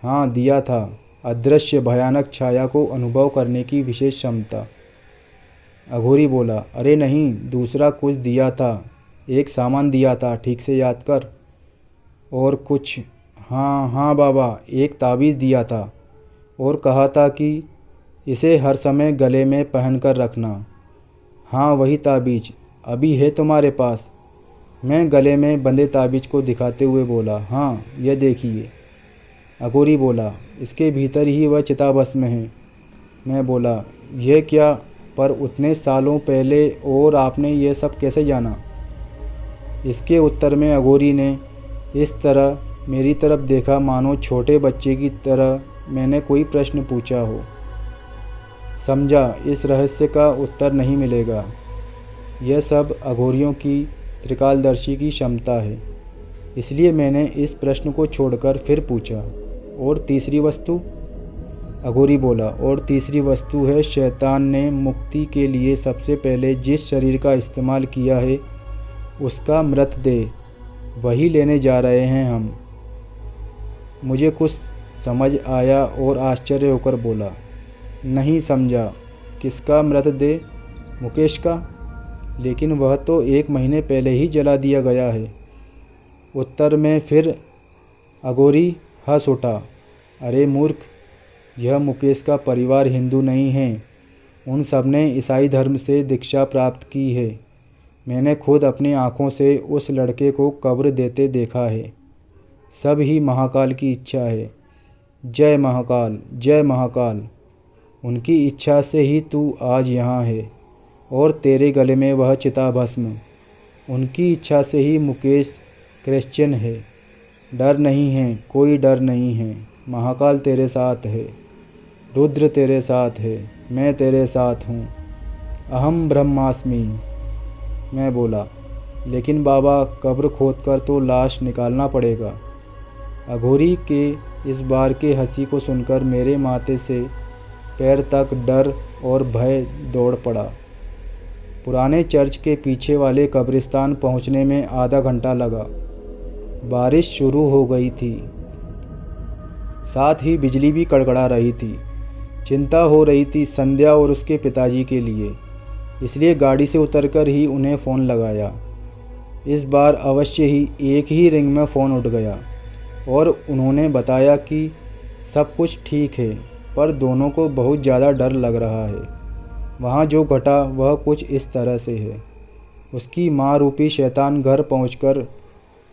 हाँ, दिया था। अदृश्य भयानक छाया को अनुभव करने की विशेष क्षमता। अघोरी बोला, अरे नहीं, दूसरा कुछ दिया था, एक सामान दिया था, ठीक से याद कर। और कुछ? हाँ हाँ बाबा, एक ताबीज़ दिया था और कहा था कि इसे हर समय गले में पहन कर रखना। हाँ, वही ताबीज़ अभी है तुम्हारे पास? मैं गले में बंधे ताबीज़ को दिखाते हुए बोला, हाँ, यह देखिए। अघोरी बोला, इसके भीतर ही वह चिताभस्म है। मैं बोला, यह क्या? पर उतने सालों पहले, और आपने यह सब कैसे जाना? इसके उत्तर में अघोरी ने इस तरह मेरी तरफ देखा मानो छोटे बच्चे की तरह मैंने कोई प्रश्न पूछा हो। समझा, इस रहस्य का उत्तर नहीं मिलेगा। यह सब अघोरियों की त्रिकालदर्शी की क्षमता है। इसलिए मैंने इस प्रश्न को छोड़कर फिर पूछा, और तीसरी वस्तु? अघोरी बोला, और तीसरी वस्तु है शैतान ने मुक्ति के लिए सबसे पहले जिस शरीर का इस्तेमाल किया है, उसका मृतदेह, वही लेने जा रहे हैं हम। मुझे कुछ समझ आया और आश्चर्य होकर बोला, नहीं समझा। किसका मृतदेह? मुकेश का? लेकिन वह तो 1 महीने पहले ही जला दिया गया है। उत्तर में फिर अघोरी हंस उठा, अरे मूर्ख, यह मुकेश का परिवार हिंदू नहीं है। उन सब ने ईसाई धर्म से दीक्षा प्राप्त की है। मैंने खुद अपनी आँखों से उस लड़के को कब्र देते देखा है। सब ही महाकाल की इच्छा है। जय महाकाल, जय महाकाल। उनकी इच्छा से ही तू आज यहाँ है और तेरे गले में वह चिताभस्म। उनकी इच्छा से ही मुकेश क्रिश्चियन है। डर नहीं है, कोई डर नहीं है। महाकाल तेरे साथ है, रुद्र तेरे साथ है, मैं तेरे साथ हूँ। अहम ब्रह्मास्मि। मैं बोला, लेकिन बाबा, कब्र खोदकर तो लाश निकालना पड़ेगा। अघोरी के इस बार के हंसी को सुनकर मेरे माथे से पैर तक डर और भय दौड़ पड़ा। पुराने चर्च के पीछे वाले कब्रिस्तान पहुंचने में आधा घंटा लगा। बारिश शुरू हो गई थी, साथ ही बिजली भी कड़कड़ा रही थी। चिंता हो रही थी संध्या और उसके पिताजी के लिए, इसलिए गाड़ी से उतरकर ही उन्हें फ़ोन लगाया। इस बार अवश्य ही एक ही रिंग में फ़ोन उठ गया और उन्होंने बताया कि सब कुछ ठीक है, पर दोनों को बहुत ज़्यादा डर लग रहा है। वहाँ जो घटा वह कुछ इस तरह से है। उसकी माँ रूपी शैतान घर पहुंचकर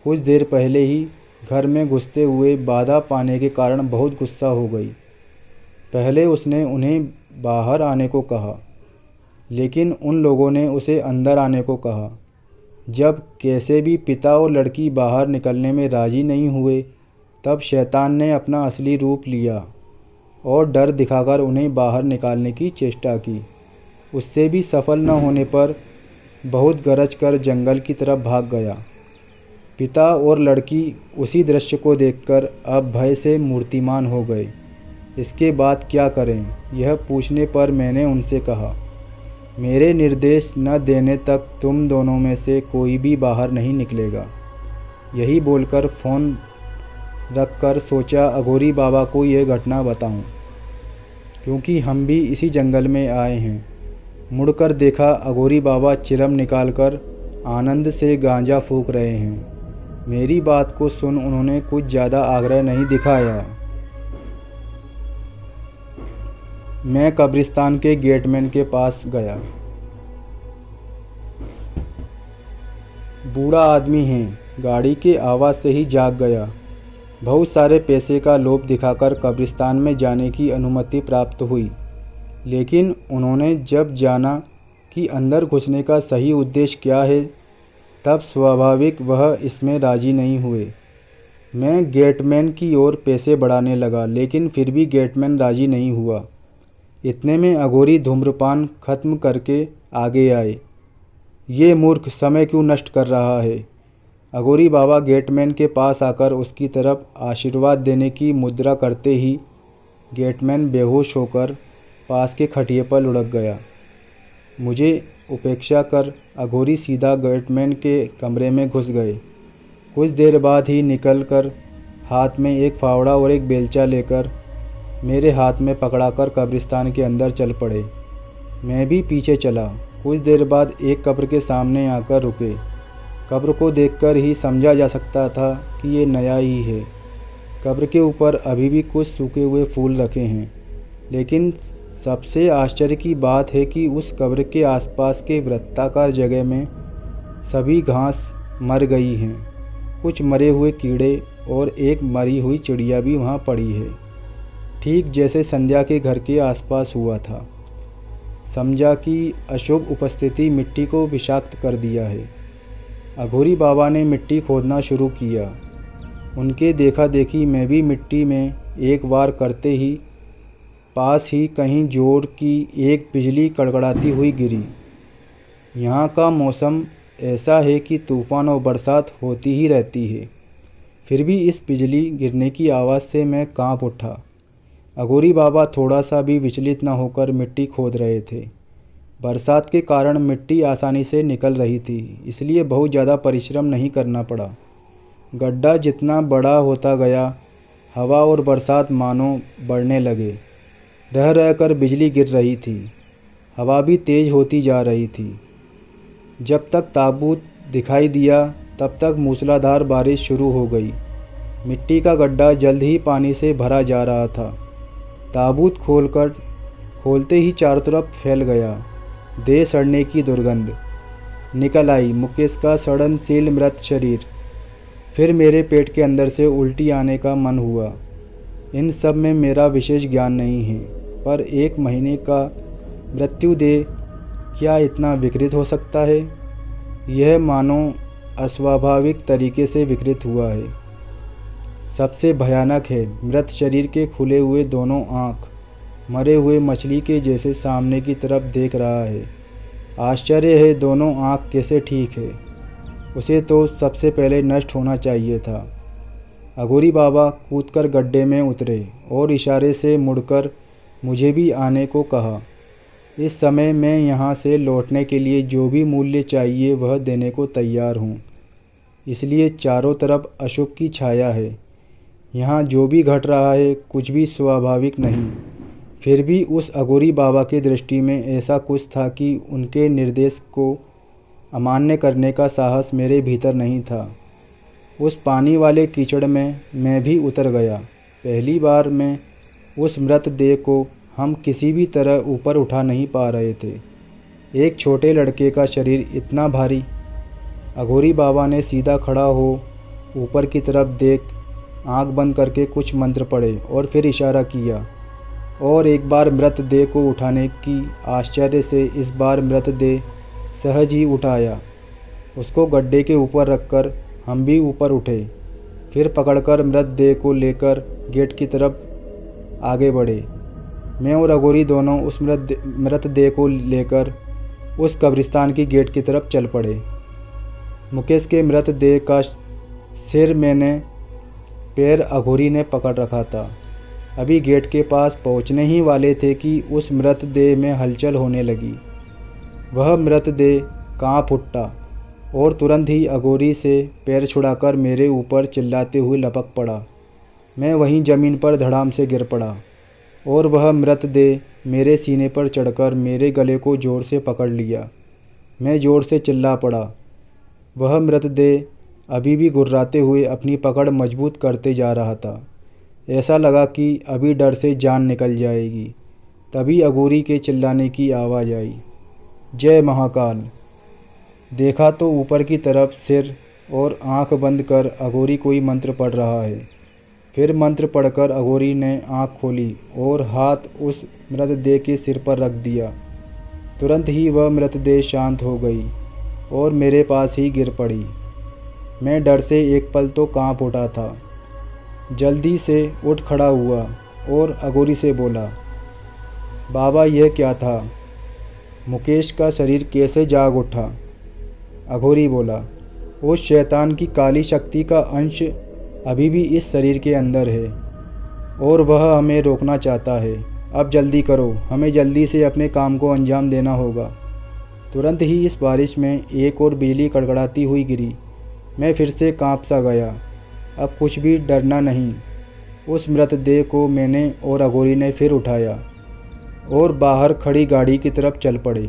कुछ देर पहले ही घर में घुसते हुए बाधा पाने के कारण बहुत गुस्सा हो गई। पहले उसने उन्हें बाहर आने को कहा, लेकिन उन लोगों ने उसे अंदर आने को कहा। जब कैसे भी पिता और लड़की बाहर निकलने में राज़ी नहीं हुए, तब शैतान ने अपना असली रूप लिया और डर दिखाकर उन्हें बाहर निकालने की चेष्टा की। उससे भी सफल न होने पर बहुत गरज कर जंगल की तरफ भाग गया। पिता और लड़की उसी दृश्य को देखकर अब भय से मूर्तिमान हो गए। इसके बाद क्या करें, यह पूछने पर मैंने उनसे कहा, मेरे निर्देश न देने तक तुम दोनों में से कोई भी बाहर नहीं निकलेगा। यही बोलकर फ़ोन रखकर सोचा अघोरी बाबा को यह घटना बताऊं, क्योंकि हम भी इसी जंगल में आए हैं। मुड़कर देखा अघोरी बाबा चिलम निकालकर आनंद से गांजा फूंक रहे हैं। मेरी बात को सुन उन्होंने कुछ ज़्यादा आग्रह नहीं दिखाया। मैं कब्रिस्तान के गेटमैन के पास गया। बूढ़ा आदमी है, गाड़ी के आवाज़ से ही जाग गया। बहुत सारे पैसे का लोभ दिखाकर कब्रिस्तान में जाने की अनुमति प्राप्त हुई, लेकिन उन्होंने जब जाना कि अंदर घुसने का सही उद्देश्य क्या है, तब स्वाभाविक वह इसमें राजी नहीं हुए। मैं गेटमैन की ओर पैसे बढ़ाने लगा, लेकिन फिर भी गेटमैन राजी नहीं हुआ। इतने में अघोरी धूम्रपान खत्म करके आगे आए। ये मूर्ख समय क्यों नष्ट कर रहा है। अघोरी बाबा गेटमैन के पास आकर उसकी तरफ आशीर्वाद देने की मुद्रा करते ही गेटमैन बेहोश होकर पास के खटिए पर लुढ़क गया। मुझे उपेक्षा कर अघोरी सीधा गेटमैन के कमरे में घुस गए। कुछ देर बाद ही निकलकर हाथ में एक फावड़ा और एक बेलचा लेकर मेरे हाथ में पकड़ाकर कब्रिस्तान के अंदर चल पड़े। मैं भी पीछे चला। कुछ देर बाद एक कब्र के सामने आकर रुके। कब्र को देखकर ही समझा जा सकता था कि ये नया ही है। कब्र के ऊपर अभी भी कुछ सूखे हुए फूल रखे हैं, लेकिन सबसे आश्चर्य की बात है कि उस कब्र के आसपास के वृत्ताकार जगह में सभी घास मर गई हैं। कुछ मरे हुए कीड़े और एक मरी हुई चिड़िया भी वहाँ पड़ी है, ठीक जैसे संध्या के घर के आसपास हुआ था। समझा कि अशुभ उपस्थिति मिट्टी को विषाक्त कर दिया है। अघोरी बाबा ने मिट्टी खोदना शुरू किया। उनके देखा देखी मैं भी मिट्टी में एक बार करते ही पास ही कहीं जोर की एक बिजली कड़कड़ाती हुई गिरी। यहाँ का मौसम ऐसा है कि तूफ़ान और बरसात होती ही रहती है, फिर भी इस बिजली गिरने की आवाज़ से मैं कांप उठा। अघोरी बाबा थोड़ा सा भी विचलित न होकर मिट्टी खोद रहे थे। बरसात के कारण मिट्टी आसानी से निकल रही थी, इसलिए बहुत ज़्यादा परिश्रम नहीं करना पड़ा। गड्ढा जितना बड़ा होता गया, हवा और बरसात मानो बढ़ने लगे। रह रहकर बिजली गिर रही थी, हवा भी तेज़ होती जा रही थी। जब तक ताबूत दिखाई दिया तब तक मूसलाधार बारिश शुरू हो गई। मिट्टी का गड्ढा जल्द ही पानी से भरा जा रहा था। ताबूत खोलते ही चारों तरफ फैल गया। देह सड़ने की दुर्गंध निकल आई। मुकेश का सड़नशील मृत शरीर। फिर मेरे पेट के अंदर से उल्टी आने का मन हुआ। इन सब में मेरा विशेष ज्ञान नहीं है, पर 1 महीने का मृत्युदेह क्या इतना विकृत हो सकता है। यह मानो अस्वाभाविक तरीके से विकृत हुआ है। सबसे भयानक है, मृत शरीर के खुले हुए दोनों आँख मरे हुए मछली के जैसे सामने की तरफ देख रहा है। आश्चर्य है, दोनों आँख कैसे ठीक है। उसे तो सबसे पहले नष्ट होना चाहिए था। अघोरी बाबा कूदकर गड्ढे में उतरे और इशारे से मुड़कर मुझे भी आने को कहा। इस समय मैं यहाँ से लौटने के लिए जो भी मूल्य चाहिए वह देने को तैयार हूँ। इसलिए चारों तरफ अशुभ की छाया है। यहाँ जो भी घट रहा है कुछ भी स्वाभाविक नहीं। फिर भी उस अघोरी बाबा की दृष्टि में ऐसा कुछ था कि उनके निर्देश को अमान्य करने का साहस मेरे भीतर नहीं था। उस पानी वाले कीचड़ में मैं भी उतर गया। पहली बार में उस मृतदेह को हम किसी भी तरह ऊपर उठा नहीं पा रहे थे। एक छोटे लड़के का शरीर इतना भारी। अघोरी बाबा ने सीधा खड़ा हो ऊपर की तरफ देख आंख बंद करके कुछ मंत्र पढ़े और फिर इशारा किया और एक बार मृतदेह को उठाने की आश्चर्य से इस बार मृतदेह सहज ही उठाया। उसको गड्ढे के ऊपर रखकर हम भी ऊपर उठे। फिर पकड़कर मृतदेह को लेकर गेट की तरफ आगे बढ़े। मैं और अघोरी दोनों उस मृतदेह को लेकर उस कब्रिस्तान की गेट की तरफ चल पड़े। मुकेश के मृतदेह का सिर मैंने पैर अघोरी ने पकड़ रखा था। अभी गेट के पास पहुंचने ही वाले थे कि उस मृतदेह में हलचल होने लगी। वह मृतदेह कांप उठा और तुरंत ही अघोरी से पैर छुड़ाकर मेरे ऊपर चिल्लाते हुए लपक पड़ा। मैं वहीं ज़मीन पर धड़ाम से गिर पड़ा और वह मृतदेह मेरे सीने पर चढ़कर मेरे गले को ज़ोर से पकड़ लिया। मैं ज़ोर से चिल्ला पड़ा। वह मृतदेह अभी भी गुर्राते हुए अपनी पकड़ मजबूत करते जा रहा था। ऐसा लगा कि अभी डर से जान निकल जाएगी। तभी अघोरी के चिल्लाने की आवाज़ आई, जय महाकाल। देखा तो ऊपर की तरफ सिर और आंख बंद कर अघोरी कोई मंत्र पढ़ रहा है। फिर मंत्र पढ़कर अघोरी ने आंख खोली और हाथ उस मृतदेह के सिर पर रख दिया। तुरंत ही वह मृतदेह शांत हो गई और मेरे पास ही गिर पड़ी। मैं डर से एक पल तो कांप उठा था। जल्दी से उठ खड़ा हुआ और अघोरी से बोला, बाबा यह क्या था? मुकेश का शरीर कैसे जाग उठा? अघोरी बोला, उस शैतान की काली शक्ति का अंश अभी भी इस शरीर के अंदर है और वह हमें रोकना चाहता है। अब जल्दी करो, हमें जल्दी से अपने काम को अंजाम देना होगा। तुरंत ही इस बारिश में एक और बिजली कड़कड़ाती हुई गिरी। मैं फिर से कांप सा गया। अब कुछ भी डरना नहीं। उस मृतदेह को मैंने और अघोरी ने फिर उठाया और बाहर खड़ी गाड़ी की तरफ चल पड़े।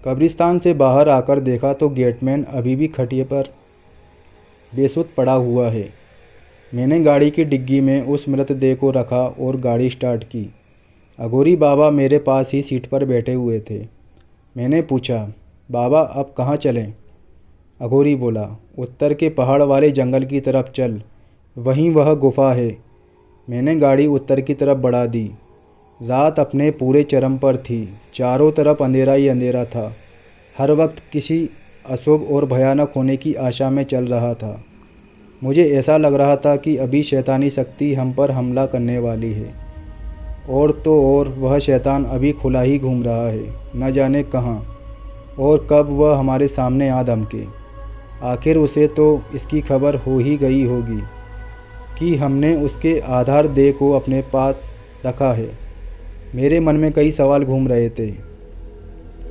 कब्रिस्तान से बाहर आकर देखा तो गेटमैन अभी भी खटिया पर बेसुध पड़ा हुआ है। मैंने गाड़ी की डिग्गी में उस मृतदेह को रखा और गाड़ी स्टार्ट की। अघोरी बाबा मेरे पास ही सीट पर बैठे हुए थे। मैंने पूछा, बाबा अब कहाँ चलें? अघोरी बोला, उत्तर के पहाड़ वाले जंगल की तरफ चल, वहीं वह गुफा है। मैंने गाड़ी उत्तर की तरफ बढ़ा दी। रात अपने पूरे चरम पर थी। चारों तरफ अंधेरा ही अंधेरा था। हर वक्त किसी अशुभ और भयानक होने की आशा में चल रहा था। मुझे ऐसा लग रहा था कि अभी शैतानी शक्ति हम पर हमला करने वाली है। और तो और वह शैतान अभी खुला ही घूम रहा है, न जाने कहाँ और कब वह हमारे सामने आ धमके। आखिर उसे तो इसकी खबर हो ही गई होगी कि हमने उसके आधार देह को अपने पास रखा है। मेरे मन में कई सवाल घूम रहे थे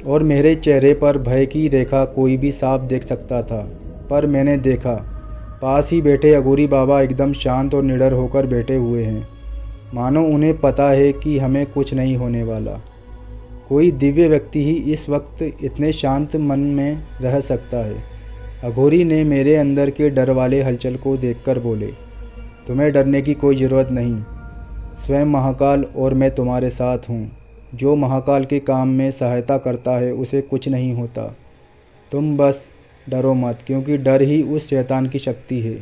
और मेरे चेहरे पर भय की रेखा कोई भी साफ देख सकता था। पर मैंने देखा, पास ही बैठे अघोरी बाबा एकदम शांत और निडर होकर बैठे हुए हैं, मानो उन्हें पता है कि हमें कुछ नहीं होने वाला। कोई दिव्य व्यक्ति ही इस वक्त इतने शांत मन में रह सकता है। अघोरी ने मेरे अंदर के डर वाले हलचल को देखकर बोले, तुम्हें डरने की कोई ज़रूरत नहीं। स्वयं महाकाल और मैं तुम्हारे साथ हूँ। जो महाकाल के काम में सहायता करता है उसे कुछ नहीं होता। तुम बस डरो मत, क्योंकि डर ही उस शैतान की शक्ति है।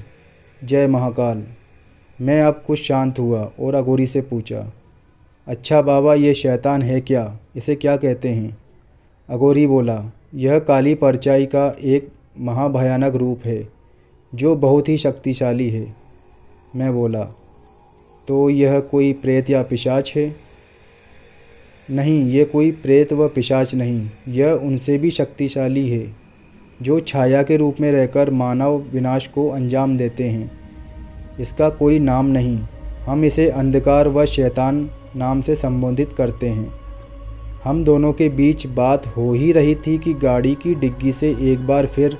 जय महाकाल। मैं अब कुछ शांत हुआ और अघोरी से पूछा, अच्छा बाबा, ये शैतान है क्या? इसे क्या कहते हैं? अघोरी बोला, यह काली परछाई का एक महाभयानक रूप है जो बहुत ही शक्तिशाली है। मैं बोला, तो यह कोई प्रेत या पिशाच है? नहीं, ये कोई प्रेत व पिशाच नहीं, यह उनसे भी शक्तिशाली है जो छाया के रूप में रहकर मानव विनाश को अंजाम देते हैं। इसका कोई नाम नहीं, हम इसे अंधकार व शैतान नाम से संबोधित करते हैं। हम दोनों के बीच बात हो ही रही थी कि गाड़ी की डिग्गी से एक बार फिर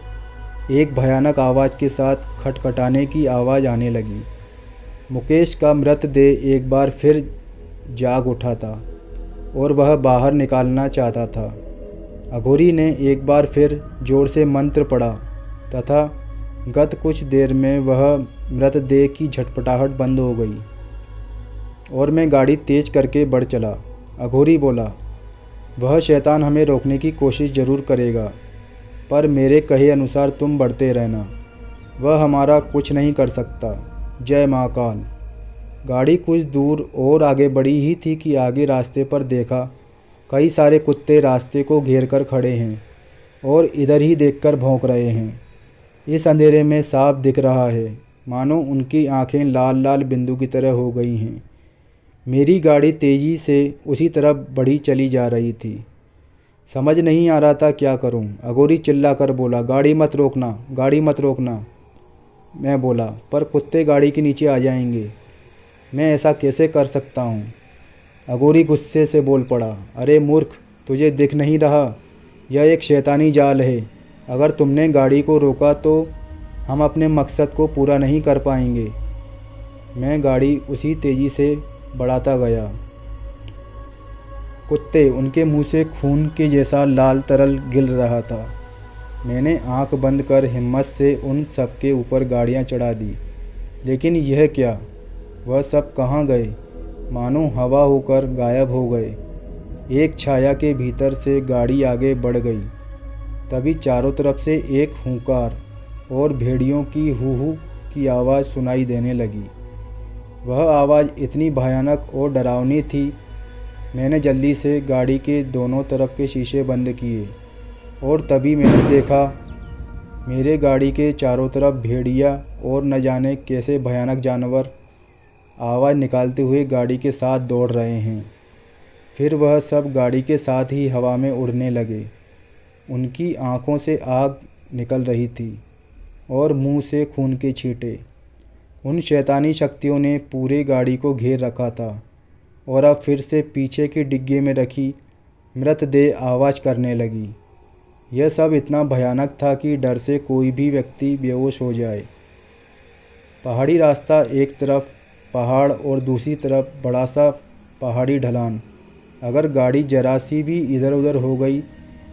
एक भयानक आवाज़ के साथ खटखटाने की आवाज़ आने लगी। मुकेश का मृतदेह एक बार फिर जाग उठा था और वह बाहर निकालना चाहता था। अघोरी ने एक बार फिर जोर से मंत्र पढ़ा तथा गत कुछ देर में वह मृतदेह की झटपटाहट बंद हो गई और मैं गाड़ी तेज करके बढ़ चला। अघोरी बोला, वह शैतान हमें रोकने की कोशिश ज़रूर करेगा, पर मेरे कहे अनुसार तुम बढ़ते रहना, वह हमारा कुछ नहीं कर सकता। जय महाकाल। गाड़ी कुछ दूर और आगे बढ़ी ही थी कि आगे रास्ते पर देखा कई सारे कुत्ते रास्ते को घेर कर खड़े हैं और इधर ही देखकर भौंक रहे हैं। इस अंधेरे में साफ दिख रहा है मानो उनकी आंखें लाल लाल बिंदु की तरह हो गई हैं। मेरी गाड़ी तेज़ी से उसी तरफ बढ़ी चली जा रही थी। समझ नहीं आ रहा था क्या करूं। अघोरी चिल्लाकर बोला, गाड़ी मत रोकना, गाड़ी मत रोकना। मैं बोला, पर कुत्ते गाड़ी के नीचे आ जाएंगे, मैं ऐसा कैसे कर सकता हूं। अघोरी गुस्से से बोल पड़ा, अरे मूर्ख, तुझे दिख नहीं रहा, यह एक शैतानी जाल है। अगर तुमने गाड़ी को रोका तो हम अपने मकसद को पूरा नहीं कर पाएंगे। मैं गाड़ी उसी तेज़ी से बढ़ाता गया। कुत्ते, उनके मुंह से खून के जैसा लाल तरल गिर रहा था। मैंने आंख बंद कर हिम्मत से उन सब के ऊपर गाड़ियां चढ़ा दी, लेकिन यह क्या, वह सब कहाँ गए? मानो हवा होकर गायब हो गए। एक छाया के भीतर से गाड़ी आगे बढ़ गई। तभी चारों तरफ से एक हुंकार और भेड़ियों की हू हू की आवाज़ सुनाई देने लगी। वह आवाज़ इतनी भयानक और डरावनी थी। मैंने जल्दी से गाड़ी के दोनों तरफ के शीशे बंद किए और तभी मैंने देखा मेरे गाड़ी के चारों तरफ भेड़िया और न जाने कैसे भयानक जानवर आवाज़ निकालते हुए गाड़ी के साथ दौड़ रहे हैं। फिर वह सब गाड़ी के साथ ही हवा में उड़ने लगे। उनकी आँखों से आग निकल रही थी और मुंह से खून के छींटे। उन शैतानी शक्तियों ने पूरे गाड़ी को घेर रखा था और अब फिर से पीछे की डिग्गी में रखी मृतदेह आवाज़ करने लगी। यह सब इतना भयानक था कि डर से कोई भी व्यक्ति बेहोश हो जाए। पहाड़ी रास्ता, एक तरफ पहाड़ और दूसरी तरफ बड़ा सा पहाड़ी ढलान। अगर गाड़ी जरा सी भी इधर उधर हो गई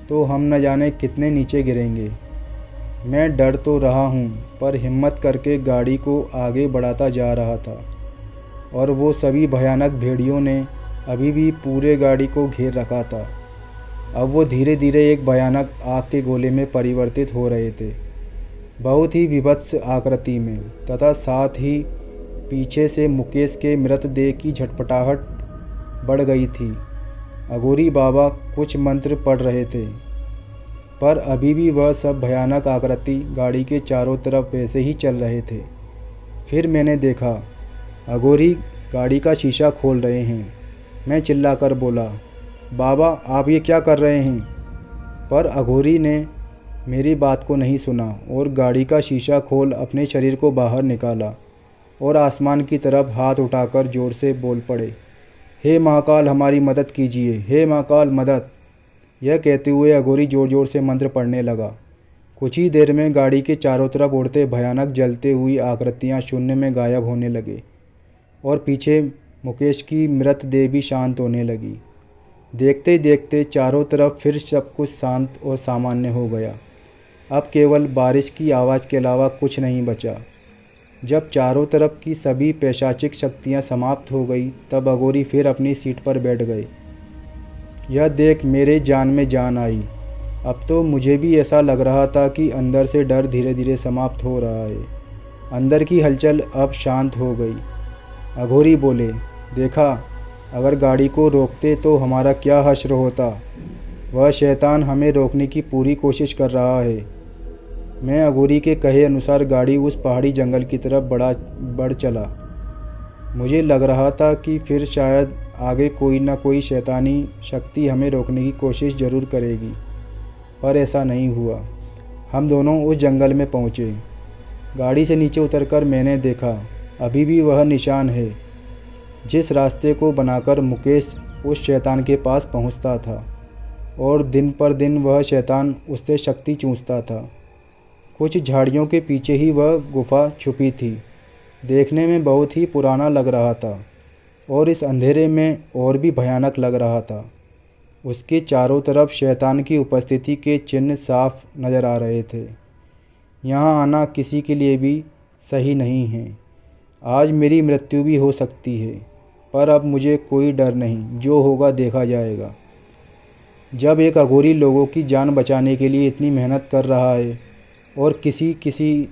तो हम न जाने कितने नीचे गिरेंगे। मैं डर तो रहा हूँ, पर हिम्मत करके गाड़ी को आगे बढ़ाता जा रहा था और वो सभी भयानक भेड़ियों ने अभी भी पूरे गाड़ी को घेर रखा था। अब वो धीरे धीरे एक भयानक आग के गोले में परिवर्तित हो रहे थे, बहुत ही विभत्स आकृति में, तथा साथ ही पीछे से मुकेश के मृतदेह की झटपटाहट बढ़ गई थी। अघोरी बाबा कुछ मंत्र पढ़ रहे थे, पर अभी भी वह सब भयानक आकृति गाड़ी के चारों तरफ वैसे ही चल रहे थे। फिर मैंने देखा अघोरी गाड़ी का शीशा खोल रहे हैं। मैं चिल्लाकर बोला, बाबा आप ये क्या कर रहे हैं? पर अघोरी ने मेरी बात को नहीं सुना और गाड़ी का शीशा खोल अपने शरीर को बाहर निकाला और आसमान की तरफ हाथ उठाकर ज़ोर से बोल पड़े, हे महाकाल हमारी मदद कीजिए, हे महाकाल मदद। यह कहते हुए अघोरी ज़ोर ज़ोर से मंत्र पढ़ने लगा। कुछ ही देर में गाड़ी के चारों तरफ उड़ते भयानक जलते हुई आकृतियाँ शून्य में गायब होने लगे और पीछे मुकेश की मृतदेह भी शांत होने लगी। देखते देखते चारों तरफ फिर सब कुछ शांत और सामान्य हो गया। अब केवल बारिश की आवाज़ के अलावा कुछ नहीं बचा। जब चारों तरफ की सभी पैशाचिक शक्तियाँ समाप्त हो गई तब अघोरी फिर अपनी सीट पर बैठ गए। यह देख मेरे जान में जान आई। अब तो मुझे भी ऐसा लग रहा था कि अंदर से डर धीरे धीरे समाप्त हो रहा है। अंदर की हलचल अब शांत हो गई। अघोरी बोले, देखा, अगर गाड़ी को रोकते तो हमारा क्या हश्र होता। वह शैतान हमें रोकने की पूरी कोशिश कर रहा है। मैं अघोरी के कहे अनुसार गाड़ी उस पहाड़ी जंगल की तरफ बढ़ चला। मुझे लग रहा था कि फिर शायद आगे कोई ना कोई शैतानी शक्ति हमें रोकने की कोशिश ज़रूर करेगी, पर ऐसा नहीं हुआ। हम दोनों उस जंगल में पहुँचे। गाड़ी से नीचे उतरकर मैंने देखा अभी भी वह निशान है जिस रास्ते को बनाकर मुकेश उस शैतान के पास पहुँचता था, और दिन पर दिन वह शैतान उससे शक्ति चूसता था। कुछ झाड़ियों के पीछे ही वह गुफा छुपी थी। देखने में बहुत ही पुराना लग रहा था और इस अंधेरे में और भी भयानक लग रहा था। उसके चारों तरफ शैतान की उपस्थिति के चिन्ह साफ नज़र आ रहे थे। यहाँ आना किसी के लिए भी सही नहीं है। आज मेरी मृत्यु भी हो सकती है, पर अब मुझे कोई डर नहीं, जो होगा देखा जाएगा। जब एक अघोरी लोगों की जान बचाने के लिए इतनी मेहनत कर रहा है और किसी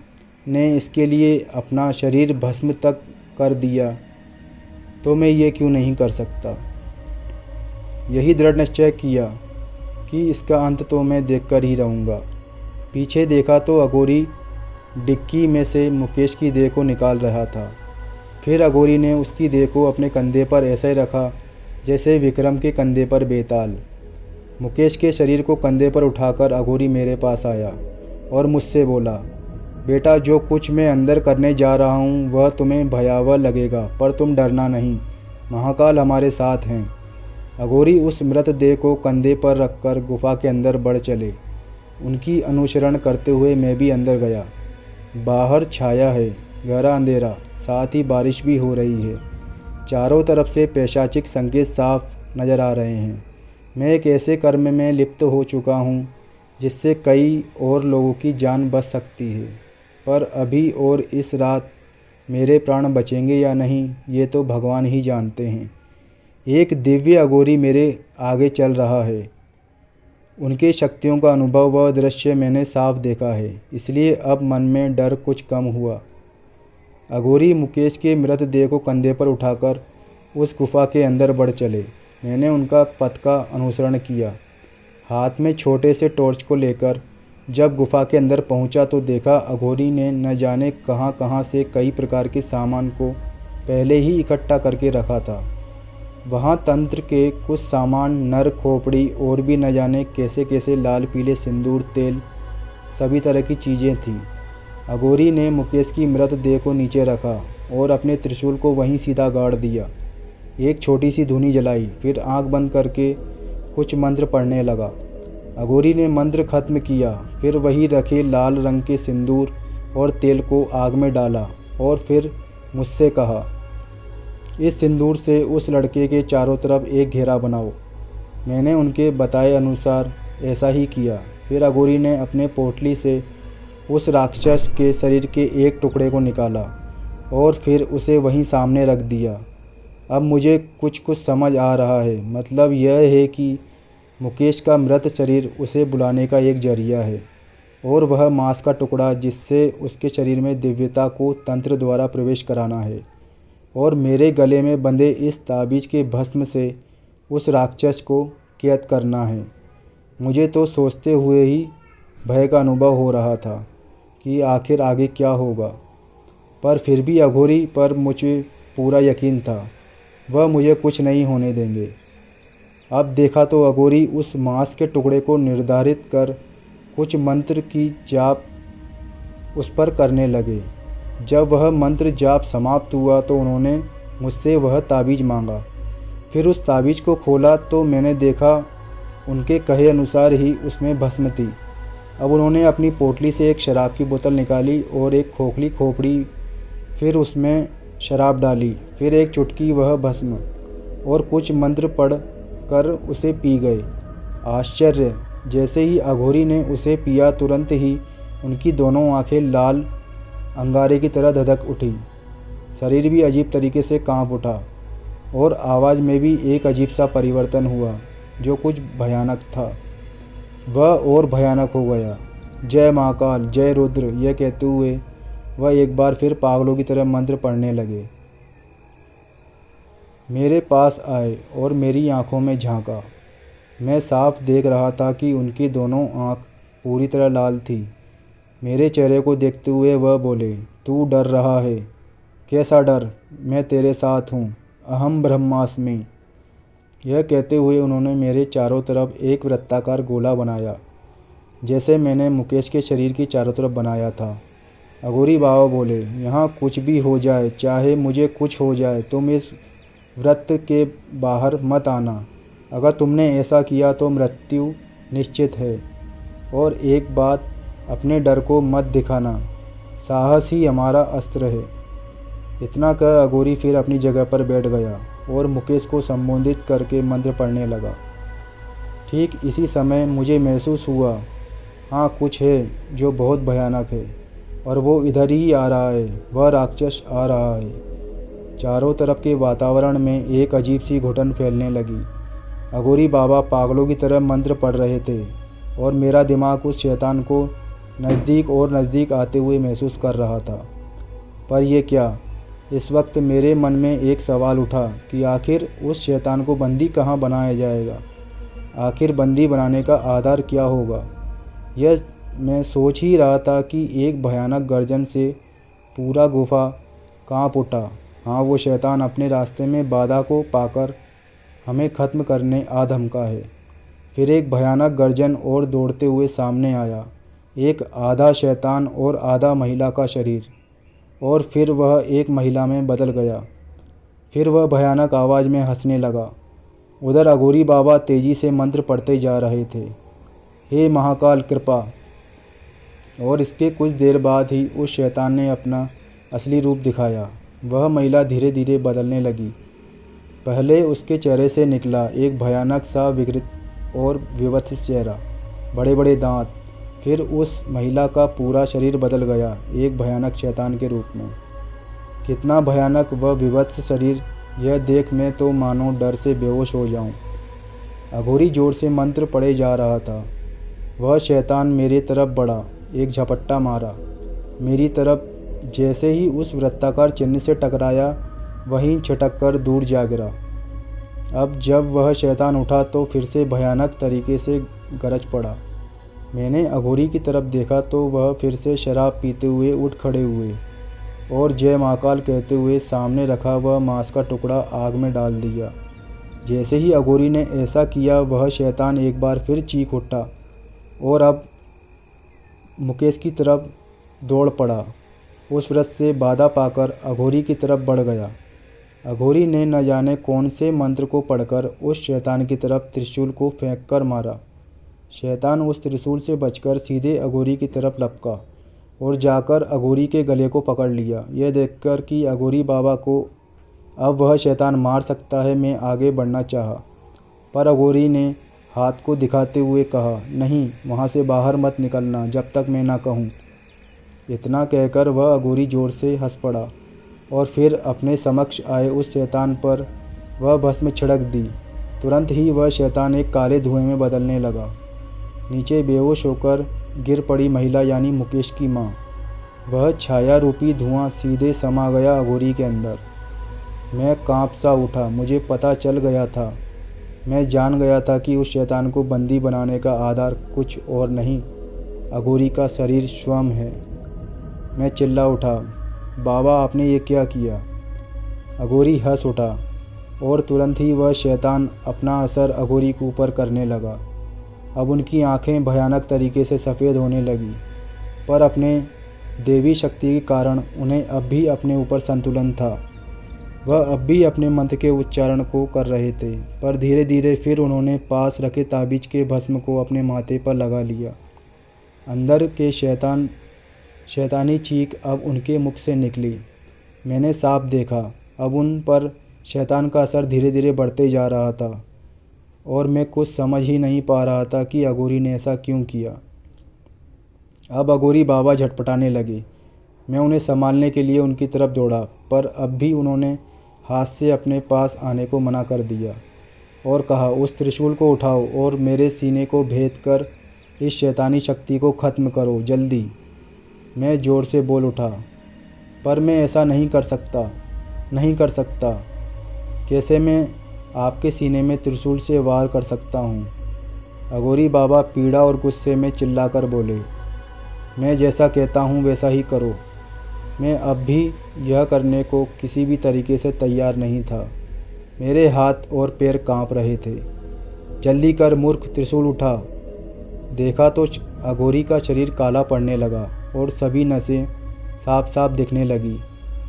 ने इसके लिए अपना शरीर भस्म तक कर दिया, तो मैं ये क्यों नहीं कर सकता। यही दृढ़ निश्चय किया कि इसका अंत तो मैं देखकर ही रहूँगा। पीछे देखा तो अघोरी डिक्की में से मुकेश की देह को निकाल रहा था। फिर अघोरी ने उसकी देह को अपने कंधे पर ऐसे रखा जैसे विक्रम के कंधे पर बेताल। मुकेश के शरीर को कंधे पर उठाकर अघोरी मेरे पास आया और मुझसे बोला, बेटा, जो कुछ मैं अंदर करने जा रहा हूँ वह तुम्हें भयावह लगेगा, पर तुम डरना नहीं, महाकाल हमारे साथ हैं। अघोरी उस मृतदेह को कंधे पर रखकर गुफा के अंदर बढ़ चले। उनकी अनुसरण करते हुए मैं भी अंदर गया। बाहर छाया है, गहरा अंधेरा, साथ ही बारिश भी हो रही है। चारों तरफ से पैशाचिक संकेत साफ नज़र आ रहे हैं। मैं एक ऐसे कर्म में लिप्त हो चुका हूँ जिससे कई और लोगों की जान बच सकती है, पर अभी और इस रात मेरे प्राण बचेंगे या नहीं ये तो भगवान ही जानते हैं। एक दिव्य अघोरी मेरे आगे चल रहा है। उनके शक्तियों का अनुभव व दृश्य मैंने साफ देखा है, इसलिए अब मन में डर कुछ कम हुआ। अघोरी मुकेश के मृतदेह को कंधे पर उठाकर उस गुफा के अंदर बढ़ चले। मैंने उनका पथ का अनुसरण किया, हाथ में छोटे से टॉर्च को लेकर। जब गुफा के अंदर पहुंचा तो देखा अघोरी ने न जाने कहां कहां से कई प्रकार के सामान को पहले ही इकट्ठा करके रखा था। वहां तंत्र के कुछ सामान, नर खोपड़ी और भी न जाने कैसे कैसे लाल पीले सिंदूर, तेल, सभी तरह की चीज़ें थीं। अघोरी ने मुकेश की मृतदेह को नीचे रखा और अपने त्रिशूल को वहीं सीधा गाड़ दिया। एक छोटी सी धुनी जलाई, फिर आंख बंद करके कुछ मंत्र पढ़ने लगा। अघोरी ने मंत्र खत्म किया, फिर वही रखे लाल रंग के सिंदूर और तेल को आग में डाला और फिर मुझसे कहा, इस सिंदूर से उस लड़के के चारों तरफ एक घेरा बनाओ। मैंने उनके बताए अनुसार ऐसा ही किया। फिर अघोरी ने अपने पोटली से उस राक्षस के शरीर के एक टुकड़े को निकाला और फिर उसे वहीं सामने रख दिया। अब मुझे कुछ समझ आ रहा है। मतलब यह है कि मुकेश का मृत शरीर उसे बुलाने का एक जरिया है और वह मांस का टुकड़ा जिससे उसके शरीर में दिव्यता को तंत्र द्वारा प्रवेश कराना है और मेरे गले में बंधे इस ताबीज़ के भस्म से उस राक्षस को कैद करना है। मुझे तो सोचते हुए ही भय का अनुभव हो रहा था कि आखिर आगे क्या होगा, पर फिर भी अघोरी पर मुझे पूरा यकीन था, वह मुझे कुछ नहीं होने देंगे। अब देखा तो अघोरी उस मांस के टुकड़े को निर्धारित कर कुछ मंत्र की जाप उस पर करने लगे। जब वह मंत्र जाप समाप्त हुआ तो उन्होंने मुझसे वह ताबीज़ मांगा। फिर उस ताबीज़ को खोला तो मैंने देखा उनके कहे अनुसार ही उसमें भस्म थी। अब उन्होंने अपनी पोटली से एक शराब की बोतल निकाली और एक खोखली खोपड़ी, फिर उसमें शराब डाली, फिर एक चुटकी वह भस्म और कुछ मंत्र पढ़ कर उसे पी गए। आश्चर्य, जैसे ही अघोरी ने उसे पिया तुरंत ही उनकी दोनों आंखें लाल अंगारे की तरह धधक उठी। शरीर भी अजीब तरीके से कांप उठा और आवाज़ में भी एक अजीब सा परिवर्तन हुआ जो कुछ भयानक था। वह और भयानक हो गया। जय महाकाल, जय रुद्र, यह कहते हुए वह एक बार फिर पागलों की तरह मंत्र पढ़ने लगे। मेरे पास आए और मेरी आंखों में झांका। मैं साफ देख रहा था कि उनकी दोनों आंख पूरी तरह लाल थी। मेरे चेहरे को देखते हुए वह बोले, तू डर रहा है? कैसा डर? मैं तेरे साथ हूँ, अहम ब्रह्मास्मि। यह कहते हुए उन्होंने मेरे चारों तरफ एक वृत्ताकार गोला बनाया, जैसे मैंने मुकेश के शरीर की चारों तरफ बनाया था। अघोरी बाबा बोले, यहाँ कुछ भी हो जाए, चाहे मुझे कुछ हो जाए, तुम इस व्रत के बाहर मत आना। अगर तुमने ऐसा किया तो मृत्यु निश्चित है। और एक बात, अपने डर को मत दिखाना, साहस ही हमारा अस्त्र है। इतना कह अघोरी फिर अपनी जगह पर बैठ गया और मुकेश को संबोधित करके मंत्र पढ़ने लगा। ठीक इसी समय मुझे महसूस हुआ, हाँ, कुछ है जो बहुत भयानक है और वो इधर ही आ रहा है। वह राक्षस आ रहा है। चारों तरफ के वातावरण में एक अजीब सी घुटन फैलने लगी। अघोरी बाबा पागलों की तरह मंत्र पढ़ रहे थे और मेरा दिमाग उस शैतान को नज़दीक और नज़दीक आते हुए महसूस कर रहा था। पर यह क्या? इस वक्त मेरे मन में एक सवाल उठा कि आखिर उस शैतान को बंदी कहाँ बनाया जाएगा? आखिर बंदी बनाने का आधार क्या होगा? यह मैं सोच ही रहा था कि एक भयानक गर्जन से पूरा गुफा कांप उठा। हाँ, वो शैतान अपने रास्ते में बाधा को पाकर हमें ख़त्म करने आ धमका है। फिर एक भयानक गर्जन और दौड़ते हुए सामने आया, एक आधा शैतान और आधा महिला का शरीर, और फिर वह एक महिला में बदल गया। फिर वह भयानक आवाज़ में हंसने लगा। उधर अघोरी बाबा तेजी से मंत्र पढ़ते जा रहे थे, हे महाकाल कृपा। और इसके कुछ देर बाद ही उस शैतान ने अपना असली रूप दिखाया। वह महिला धीरे धीरे बदलने लगी। पहले उसके चेहरे से निकला एक भयानक सा विकृत और विवत्स चेहरा, बड़े बड़े दांत। फिर उस महिला का पूरा शरीर बदल गया एक भयानक शैतान के रूप में। कितना भयानक वह विवत्स शरीर, यह देख मैं तो मानो डर से बेहोश हो जाऊं। अघोरी जोर से मंत्र पढ़े जा रहा था। वह शैतान मेरे तरफ बढ़ा, एक झपट्टा मारा मेरी तरफ। जैसे ही उस वृत्ताकार चिन्ह से टकराया, वहीं छिटक कर दूर जा गिरा। अब जब वह शैतान उठा तो फिर से भयानक तरीके से गरज पड़ा। मैंने अघोरी की तरफ देखा तो वह फिर से शराब पीते हुए उठ खड़े हुए और जय महाकाल कहते हुए सामने रखा वह मांस का टुकड़ा आग में डाल दिया। जैसे ही अघोरी ने ऐसा किया, वह शैतान एक बार फिर चीख उठा और अब मुकेश की तरफ दौड़ पड़ा। उस व्रत से बाधा पाकर अघोरी की तरफ बढ़ गया। अघोरी ने न जाने कौन से मंत्र को पढ़कर उस शैतान की तरफ त्रिशूल को फेंक कर मारा। शैतान उस त्रिशूल से बचकर सीधे अघोरी की तरफ लपका और जाकर अघोरी के गले को पकड़ लिया। यह देखकर कि अघोरी बाबा को अब वह शैतान मार सकता है, मैं आगे बढ़ना चाहा, पर अघोरी ने हाथ को दिखाते हुए कहा, नहीं, वहाँ से बाहर मत निकलना जब तक मैं ना कहूँ। इतना कहकर वह अघोरी जोर से हंस पड़ा और फिर अपने समक्ष आए उस शैतान पर वह भस्म छिड़क दी। तुरंत ही वह शैतान एक काले धुएं में बदलने लगा। नीचे बेहोश होकर गिर पड़ी महिला यानी मुकेश की माँ। वह छाया रूपी धुआं सीधे समा गया अघोरी के अंदर। मैं कांप सा उठा। मुझे पता चल गया था, मैं जान गया था कि उस शैतान को बंदी बनाने का आधार कुछ और नहीं, अघोरी का शरीर स्वयं है। मैं चिल्ला उठा, बाबा आपने ये क्या किया? अघोरी हंस उठा और तुरंत ही वह शैतान अपना असर अघोरी के ऊपर करने लगा। अब उनकी आंखें भयानक तरीके से सफ़ेद होने लगी, पर अपने देवी शक्ति के कारण उन्हें अब भी अपने ऊपर संतुलन था। वह अब भी अपने मंत्र के उच्चारण को कर रहे थे, पर धीरे धीरे फिर उन्होंने पास रखे ताबीज के भस्म को अपने माथे पर लगा लिया। अंदर के शैतानी चीख अब उनके मुख से निकली। मैंने साफ देखा, अब उन पर शैतान का असर धीरे धीरे बढ़ते जा रहा था और मैं कुछ समझ ही नहीं पा रहा था कि अघोरी ने ऐसा क्यों किया। अब अघोरी बाबा झटपटाने लगे। मैं उन्हें संभालने के लिए उनकी तरफ दौड़ा, पर अब भी उन्होंने हाथ से अपने पास आने को मना कर दिया और कहा, उस त्रिशूल को उठाओ और मेरे सीने को भेद कर इस शैतानी शक्ति को ख़त्म करो, जल्दी। मैं ज़ोर से बोल उठा, पर मैं ऐसा नहीं कर सकता। कैसे मैं आपके सीने में त्रिशूल से वार कर सकता हूँ? अघोरी बाबा पीड़ा और गुस्से में चिल्लाकर बोले, मैं जैसा कहता हूँ वैसा ही करो। मैं अब भी यह करने को किसी भी तरीके से तैयार नहीं था। मेरे हाथ और पैर कांप रहे थे। जल्दी कर मूर्ख, त्रिशूल उठा। देखा तो अघोरी का शरीर काला पड़ने लगा और सभी नसें साफ साफ दिखने लगी।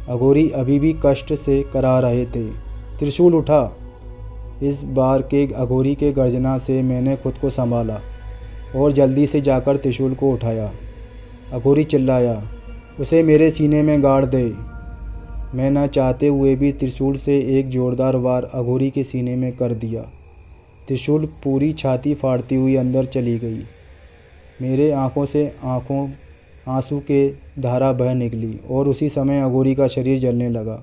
अघोरी अभी भी कष्ट से करा रहे थे। त्रिशूल उठा। इस बार के अघोरी के गर्जना से मैंने खुद को संभाला और जल्दी से जाकर त्रिशूल को उठाया। अघोरी चिल्लाया, उसे मेरे सीने में गाड़ दे। मैं न चाहते हुए भी त्रिशूल से एक जोरदार वार अघोरी के सीने में कर दिया। त्रिशूल पूरी छाती फाड़ती हुई अंदर चली गई। मेरे आंखों से आंसू के धारा बह निकली और उसी समय अघोरी का शरीर जलने लगा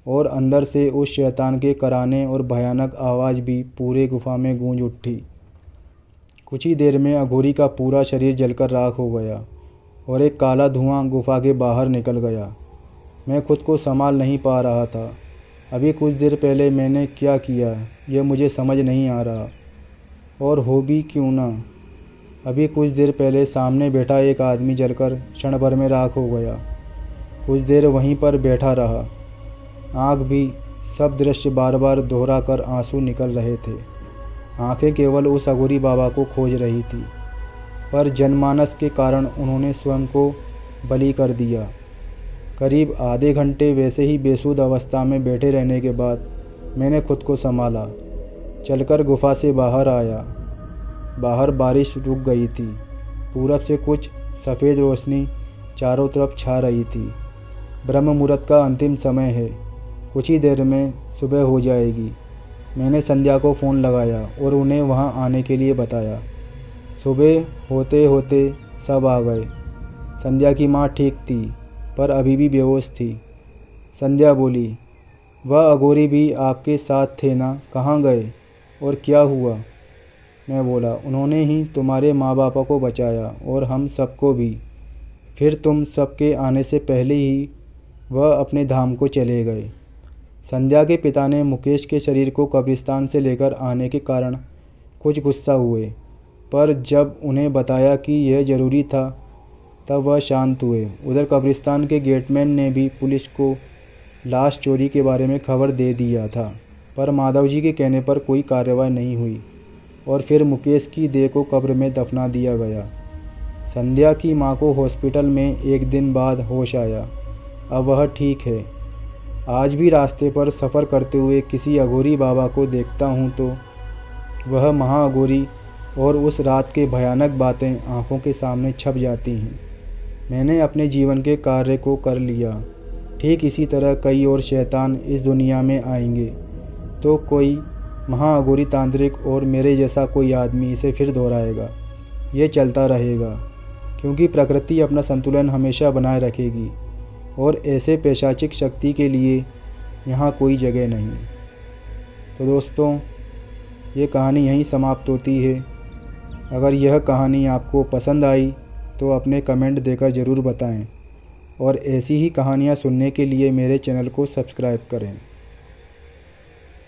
और अंदर से उस शैतान के कराने और भयानक आवाज़ भी पूरे गुफा में गूंज उठी। कुछ ही देर में अघोरी का पूरा शरीर जलकर राख हो गया और एक काला धुआं गुफा के बाहर निकल गया। मैं खुद को संभाल नहीं पा रहा था। अभी कुछ देर पहले मैंने क्या किया यह मुझे समझ नहीं आ रहा, और हो भी क्यों ना। अभी कुछ देर पहले सामने बैठा एक आदमी जलकर क्षण भर में राख हो गया। कुछ देर वहीं पर बैठा रहा। आँख भी सब दृश्य बार बार दोहरा कर आंसू निकल रहे थे। आंखें केवल उस अघोरी बाबा को खोज रही थी, पर जनमानस के कारण उन्होंने स्वयं को बलि कर दिया। करीब आधे घंटे वैसे ही बेसुध अवस्था में बैठे रहने के बाद मैंने खुद को संभाला। चलकर गुफा से बाहर आया। बाहर बारिश रुक गई थी। पूरब से कुछ सफ़ेद रोशनी चारों तरफ छा रही थी। ब्रह्म मुहूर्त का अंतिम समय है। कुछ ही देर में सुबह हो जाएगी। मैंने संध्या को फ़ोन लगाया और उन्हें वहां आने के लिए बताया। सुबह होते होते सब आ गए। संध्या की माँ ठीक थी, पर अभी भी बेहोश थी। संध्या बोली, वह अघोरी भी आपके साथ थे ना? कहाँ गए और क्या हुआ? मैं बोला, उन्होंने ही तुम्हारे माँ बाप को बचाया और हम सबको भी। फिर तुम सबके आने से पहले ही वह अपने धाम को चले गए। संध्या के पिता ने मुकेश के शरीर को कब्रिस्तान से लेकर आने के कारण कुछ गुस्सा हुए, पर जब उन्हें बताया कि यह ज़रूरी था तब वह शांत हुए। उधर कब्रिस्तान के गेटमैन ने भी पुलिस को लाश चोरी के बारे में खबर दे दिया था, पर माधव जी के कहने पर कोई कार्रवाई नहीं हुई और फिर मुकेश की देह को कब्र में दफना दिया गया। संध्या की मां को हॉस्पिटल में एक दिन बाद होश आया। अब वह ठीक है। आज भी रास्ते पर सफ़र करते हुए किसी अघोरी बाबा को देखता हूँ तो वह महाअघोरी और उस रात के भयानक बातें आँखों के सामने छप जाती हैं। मैंने अपने जीवन के कार्य को कर लिया। ठीक इसी तरह कई और शैतान इस दुनिया में आएंगे तो कोई महाअघोरी तांत्रिक और मेरे जैसा कोई आदमी इसे फिर दोहराएगा। ये चलता रहेगा, क्योंकि प्रकृति अपना संतुलन हमेशा बनाए रखेगी और ऐसे पैशाचिक शक्ति के लिए यहाँ कोई जगह नहीं। तो दोस्तों, ये कहानी यहीं समाप्त होती है। अगर यह कहानी आपको पसंद आई तो अपने कमेंट देकर ज़रूर बताएं और ऐसी ही कहानियाँ सुनने के लिए मेरे चैनल को सब्सक्राइब करें।